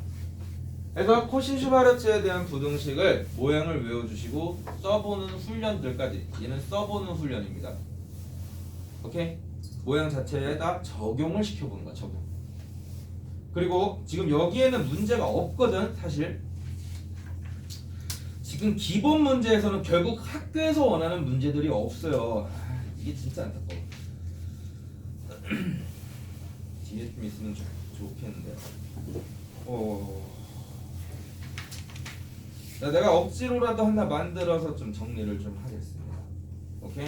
그래서 코시-슈바르츠에 대한 부등식을 모양을 외워주시고 써보는 훈련들까지 얘는 써보는 훈련입니다. 오케이? 모양 자체에다 적용을 시켜보는 거야. 적용. 그리고 지금 여기에는 문제가 없거든. 사실 지금 기본 문제에서는 결국 학교에서 원하는 문제들이 없어요. 이게 진짜 안타까워. 뒤에 좀 있으면 좋겠는데요. 자, 내가 억지로라도 하나 만들어서 좀 정리를 좀 하겠습니다. 오케이?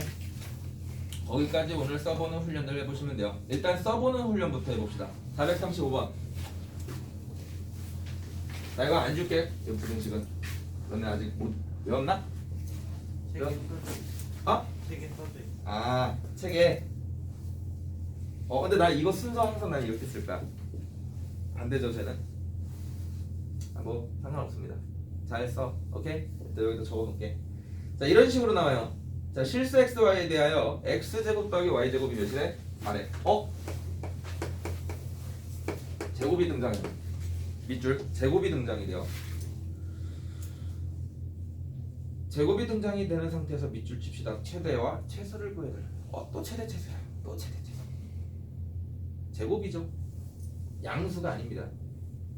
거기까지 오늘 써보는 훈련들 해보시면 돼요. 일단 써보는 훈련부터 해봅시다. 435번. 나 이거 안 줄게. 이 부등식은. 너네 아직 못 외웠나? 책에 어? 책에 써져 있어. 아, 책에. 근데 나 이거 순서 항상 난 이렇게 쓸 거야. 반대죠, 쟤는. 뭐 상관없습니다. 잘 써. 오케이? 자, 여기다 적어놓을게. 자, 이런 식으로 나와요. 자, 실수 xy에 대하여 x제곱 더하기 y제곱이 몇이래? 4래. 제곱이 등장해. 밑줄 제곱이 등장이 돼요. 제곱이 등장이 되는 상태에서 밑줄 칩시다. 최대와 최소를 구해야 돼. 또 최대 최소야. 또 최대 최소. 제곱이죠. 양수가 아닙니다.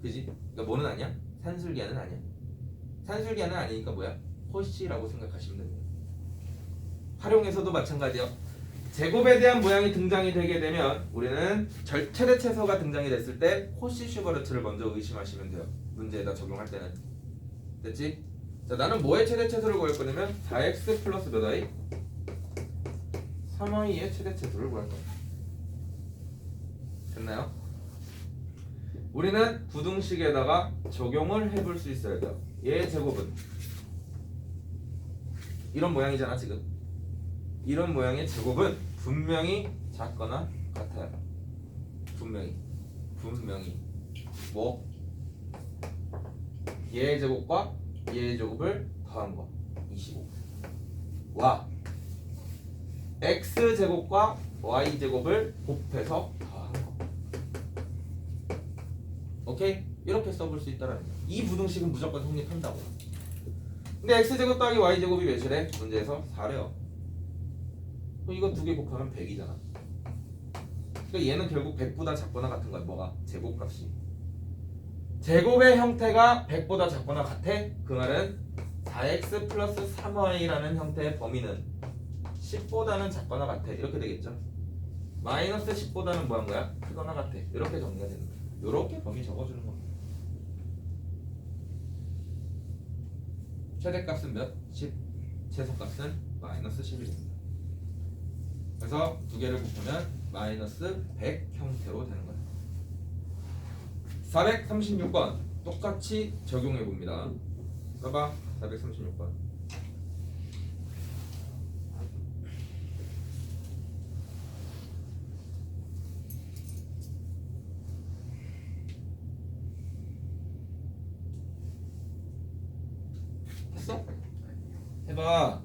그지? 그러니까 뭐는 아니야? 산술기하는 아니야. 산술기하는 아니니까 뭐야? 호시라고 생각하시면 됩니다. 활용에서도 마찬가지요. 제곱에 대한 모양이 등장이 되게 되면 우리는 최대 최소가 등장이 됐을 때 코시 슈버르트를 먼저 의심하시면 돼요. 문제에다 적용할 때는. 됐지? 자, 나는 뭐의 최대 최소를 구할 거냐면 4x 플러스 몇 y? 3y의 최대 최소를 구할 거야. 됐나요? 우리는 부등식에다가 적용을 해볼 수 있어야 돼요. 얘의 제곱은 이런 모양이잖아 지금. 이런 모양의 제곱은 분명히 작거나 같아요. 분명히 뭐 얘의 제곱과 얘의 제곱을 더한 거 25와 x 제곱과 y 제곱을 곱해서 더한 거. 오케이? 이렇게 써볼 수 있다라는 거야. 이 부등식은 무조건 성립한다고. 근데 x제곱 더하기 y제곱이 몇이래? 문제에서 4래요. 이거 두 개 곱하면 100이잖아. 그러니까 얘는 결국 100보다 작거나 같은 거야. 뭐가? 제곱값이. 제곱의 형태가 100보다 작거나 같아? 그 말은 4x 플러스 3y라는 형태의 범위는 10보다는 작거나 같아. 이렇게 되겠죠. 마이너스 10보다는 뭐한 거야? 크거나 같아. 이렇게 정리가 되는 거야. 이렇게 범위 적어주는 겁니다. 최대값은 몇? 10. 최소값은 마이너스 10이 됩니다. 그래서 두 개를 곱하면 마이너스 100 형태로 되는 거예요. 436번 똑같이 적용해 봅니다. 써봐. 436번. 했어? 해봐.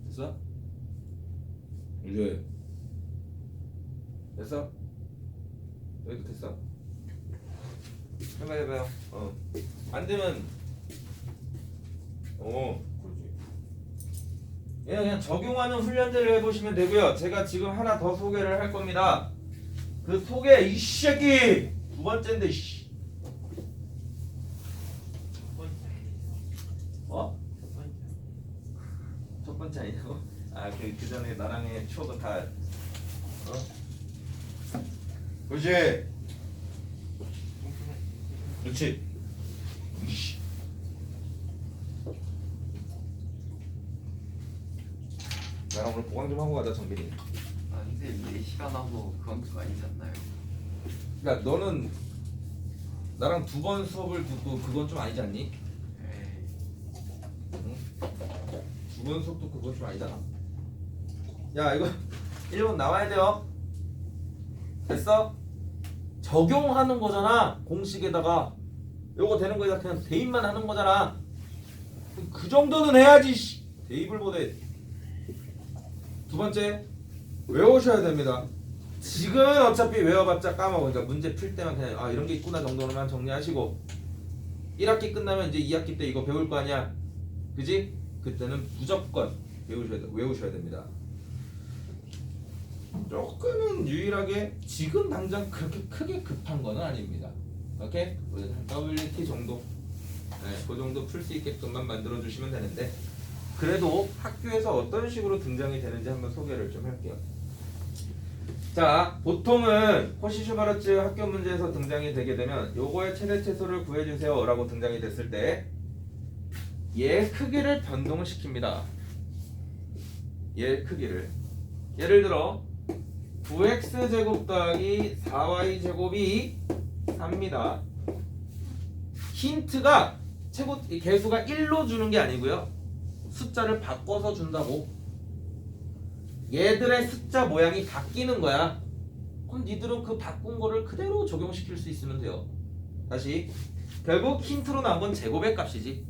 됐어? 이제 됐어? 여기도 됐어? 해봐요. 안 되면 그렇지. 그냥 적용하는 훈련들을 해보시면 되고요. 제가 지금 하나 더 소개를 할 겁니다. 그 소개 이 새끼 두 번째인데 씨. 첫 번째. 어? 첫 번째. 첫 번째 아니냐고? 그 전에 나랑의 추억은 다 그렇지. 그렇지. 이씨. 나랑 오늘 보강 좀 하고 가자 정빈이. 아 근데 4시간 하고 그건 좀 아니지 않나요? 그러니까 너는 나랑 두 번 수업을 듣고 그건 좀 아니지 않니? 에이 응? 두 번 수업도 그건 좀 아니잖아. 야 이거 1번 나와야 돼요. 됐어? 적용하는 거잖아. 공식에다가 요거 되는 거에다 그냥 대입만 하는 거잖아. 그 정도는 해야지. 씨. 대입을 못해. 두 번째 외우셔야 됩니다. 지금 어차피 외워봤자 까먹어. 그러니까 문제 풀 때만 그냥 이런 게 있구나 정도로만 정리하시고 1학기 끝나면 이제 2학기 때 이거 배울 거 아니야. 그지? 그때는 무조건 외우셔야 됩니다. 조금은 유일하게 지금 당장 그렇게 크게 급한 거는 아닙니다. 오케이? 한 WT 정도, 그 정도 풀 수 있게끔만 만들어 주시면 되는데 그래도 학교에서 어떤 식으로 등장이 되는지 한번 소개를 좀 할게요. 자, 보통은 호시 슈바르츠 학교 문제에서 등장이 되게 되면 요거의 최대 최소를 구해주세요 라고 등장이 됐을 때 얘 크기를 변동을 시킵니다. 얘 크기를 예를 들어 9x제곱 더하기 4y제곱이 4입니다. 힌트가 개수가 1로 주는 게 아니고요. 숫자를 바꿔서 준다고. 얘들의 숫자 모양이 바뀌는 거야. 그럼 니들은 그 바꾼 거를 그대로 적용시킬 수 있으면 돼요. 다시 결국 힌트로 나온 건 제곱의 값이지.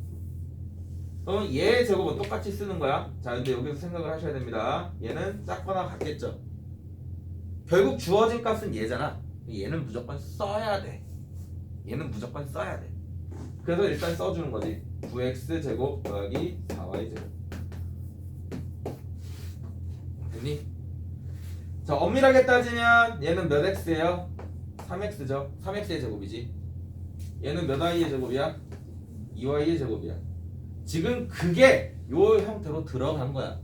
그럼 얘의 제곱은 똑같이 쓰는 거야. 자, 근데 여기서 생각을 하셔야 됩니다. 얘는 작거나 같겠죠. 결국 주어진 값은 얘잖아. 얘는 무조건 써야 돼. 얘는 무조건 써야 돼. 그래서 일단 써주는 거지. 9x 제곱 더하기 4y 제곱. 됐니? 자, 엄밀하게 따지면 얘는 몇 x예요? 3x죠. 3x의 제곱이지. 얘는 몇 y의 제곱이야? 2y의 제곱이야. 지금 그게 요 형태로 들어간 거야.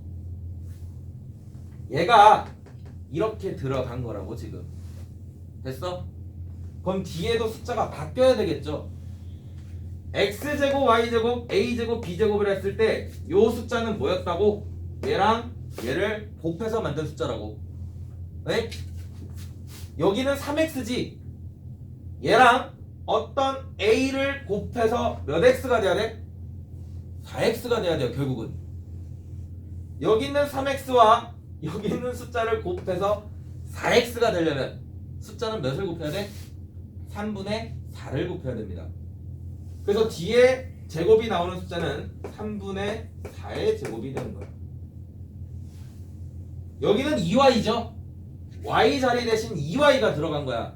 얘가 이렇게 들어간 거라고 지금. 됐어? 그럼 뒤에도 숫자가 바뀌어야 되겠죠. x제곱, y제곱, a제곱, b제곱을 했을 때 요 숫자는 뭐였다고? 얘랑 얘를 곱해서 만든 숫자라고. 네? 여기는 3x지. 얘랑 어떤 a를 곱해서 몇 x가 돼야 돼? 4x가 돼야 돼요. 결국은 여기 있는 3x와 여기 있는 숫자를 곱해서 4x가 되려면 숫자는 몇을 곱해야 돼? 3분의 4를 곱해야 됩니다. 그래서 뒤에 제곱이 나오는 숫자는 3분의 4의 제곱이 되는 거예요. 여기는 2y죠. y 자리 대신 2y가 들어간 거야.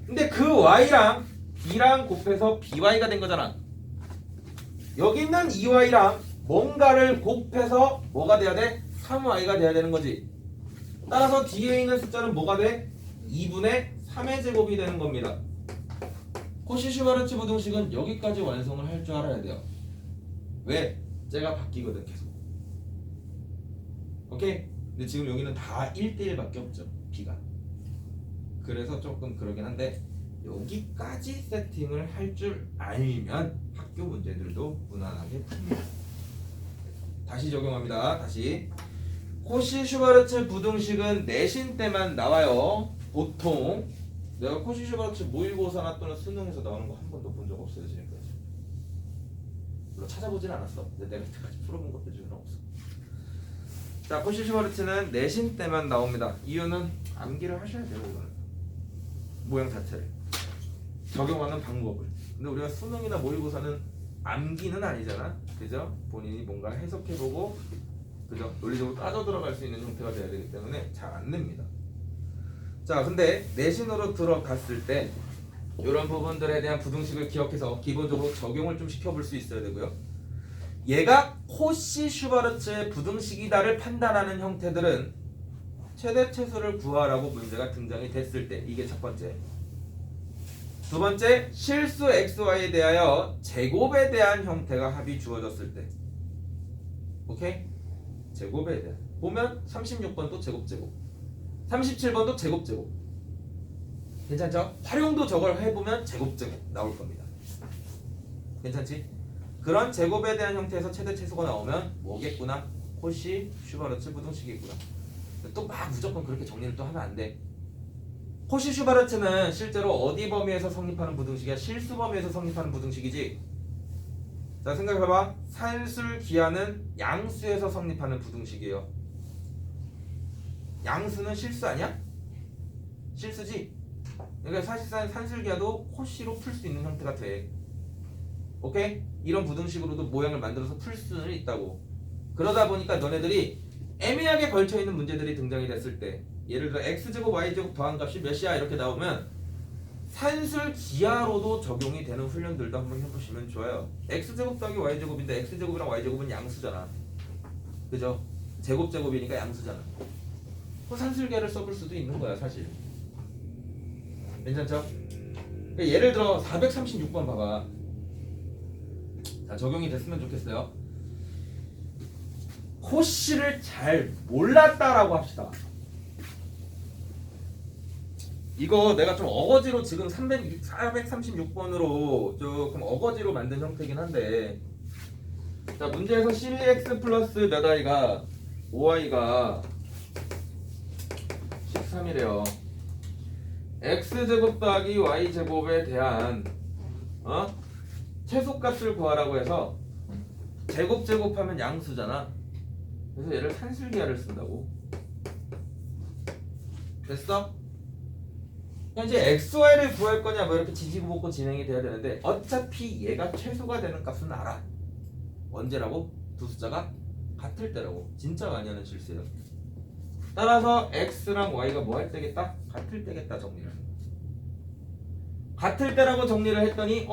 근데 그 y랑 b랑 곱해서 by가 된 거잖아. 여기 있는 2y랑 뭔가를 곱해서 뭐가 돼야 돼? 3y가 돼야 되는 거지. 따라서 뒤에 있는 숫자는 뭐가 돼? 2분의 3의 제곱이 되는 겁니다. 코시-슈바르츠 부등식은 여기까지 완성을 할 줄 알아야 돼요. 왜? 쟤가 바뀌거든 계속. 오케이? 근데 지금 여기는 다 1대1밖에 없죠. b가. 그래서 조금 그러긴 한데 여기까지 세팅을 할 줄 알면 학교 문제들도 무난하게 풉니다. 다시 적용합니다. 다시. 코시-슈바르츠 부등식은 내신 때만 나와요. 보통 내가 코시-슈바르츠 모의고사나 또는 수능에서 나오는 거 한 번도 본 적 없어요. 지금까지. 물론 찾아보진 않았어. 근데 내가 이때까지 풀어본 것들 중에는 없어. 자, 코시-슈바르츠는 내신 때만 나옵니다. 이유는 암기를 하셔야 돼요. 이거는 모양 자체를 적용하는 방법을. 근데 우리가 수능이나 모의고사는 암기는 아니잖아. 그죠? 본인이 뭔가 해석해보고 그죠? 논리적으로 따져 들어갈 수 있는 형태가 돼야 되기 때문에 잘 안 냅니다. 자, 근데 내신으로 들어갔을 때 이런 부분들에 대한 부등식을 기억해서 기본적으로 적용을 좀 시켜볼 수 있어야 되고요. 얘가 코시-슈바르츠의 부등식이다를 판단하는 형태들은 최대 최소를 구하라고 문제가 등장이 됐을 때, 이게 첫 번째. 두 번째, 실수 xy에 대하여 제곱에 대한 형태가 합이 주어졌을 때. 오케이? 제곱에 대한. 보면 36번도 제곱 37번도 제곱. 괜찮죠? 활용도 저걸 해보면 제곱 나올 겁니다. 괜찮지? 그런 제곱에 대한 형태에서 최대 최소가 나오면 뭐겠구나? 코시-슈바르츠 부등식이구나. 또 막 무조건 그렇게 정리를 또 하면 안 돼. 코시-슈바르츠는 실제로 어디 범위에서 성립하는 부등식이야? 실수 범위에서 성립하는 부등식이지. 자, 생각해봐. 산술 기하는 양수에서 성립하는 부등식이에요. 양수는 실수 아니야? 실수지? 그러니까 사실상 산술 기하도 코시로 풀 수 있는 형태가 돼. 오케이? 이런 부등식으로도 모양을 만들어서 풀 수는 있다고. 그러다 보니까 너네들이 애매하게 걸쳐있는 문제들이 등장이 됐을 때, 예를 들어 x제곱 y제곱 더한 값이 몇이야 이렇게 나오면 산술 기하로도 적용이 되는 훈련들도 한번 해보시면 좋아요. x제곱 더하기 y제곱인데 x제곱이랑 y제곱은 양수잖아. 그죠? 제곱이니까 양수잖아. 그 산술 기하를 써볼 수도 있는 거야 사실. 괜찮죠? 그러니까 예를 들어 436번 봐봐. 자, 적용이 됐으면 좋겠어요. 코시를 잘 몰랐다라고 합시다. 이거 내가 좀 어거지로 지금 436번으로 조금 어거지로 만든 형태긴 한데, 자, 문제에서 12x 플러스 몇 i가 5i가 13이래요. x제곱 더하기 y제곱에 대한 최소값을 구하라고 해서 제곱하면 양수잖아. 그래서 얘를 산술기하를 쓴다고. 됐어? 이제 xy를 구할 거냐 뭐 이렇게 지지고 볶고 진행이 돼야 되는데 어차피 얘가 최소가 되는 값은 알아. 언제라고? 두 숫자가 같을 때라고. 진짜 많이 하는 실수예요. 따라서 x랑 y가 뭐 할 때겠다? 같을 때겠다 정리를. 같을 때라고 정리를 했더니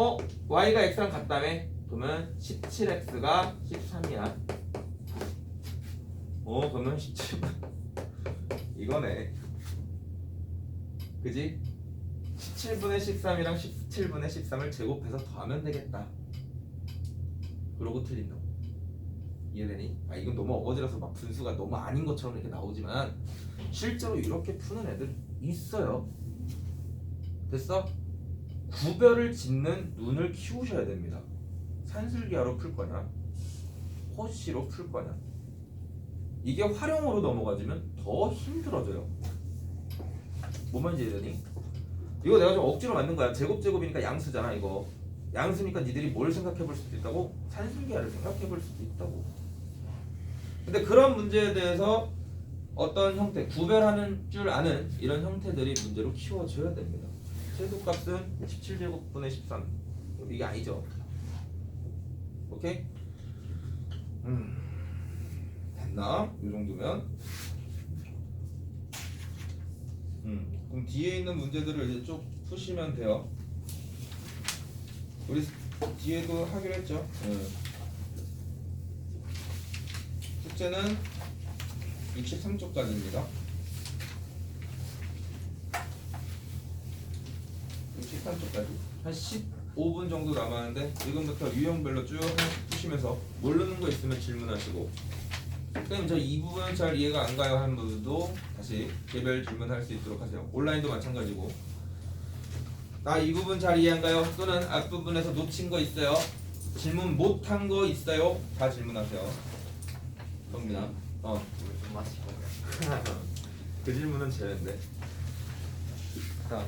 y가 x랑 같다며? 그러면 17x가 13이야. 그러면 17 이거네. 그지? 17분의 13이랑 17분의 13을 제곱해서 더하면 되겠다. 그러고 틀린다고. 이해되니? 이건 너무 어거지라서 막 분수가 너무 아닌 것처럼 이렇게 나오지만 실제로 이렇게 푸는 애들 있어요. 됐어? 구별을 짓는 눈을 키우셔야 됩니다. 산술기하로 풀 거냐, 호시로 풀 거냐. 이게 활용으로 넘어가지면 더 힘들어져요. 뭔 말인지 이해되니? 이거 내가 좀 억지로 만든 거야. 제곱이니까 양수잖아. 이거 양수니까 니들이 뭘 생각해 볼 수도 있다고? 산술기하를 생각해 볼 수도 있다고. 근데 그런 문제에 대해서 어떤 형태, 구별하는 줄 아는 이런 형태들이 문제로 키워져야 됩니다. 최소값은 17제곱분의 13. 이게 아니죠. 오케이? 됐나? 이 정도면. 그럼 뒤에 있는 문제들을 이제 쭉 푸시면 돼요. 우리 뒤에도 하기로 했죠. 숙제는 63쪽까지입니다. 63쪽까지 한 15분 정도 남았는데 지금부터 유형별로 쭉 하나씩 푸시면서 모르는 거 있으면 질문하시고, 선생님 저 이 부분 잘 이해가 안 가요 하는 분들도 다시 개별 질문할 수 있도록 하세요. 온라인도 마찬가지고, 나 이 부분 잘 이해 안 가요 또는 앞부분에서 놓친 거 있어요, 질문 못한 거 있어요, 다 질문하세요. 정민아. 물좀 마시고. 그 질문은 제외인데. 자,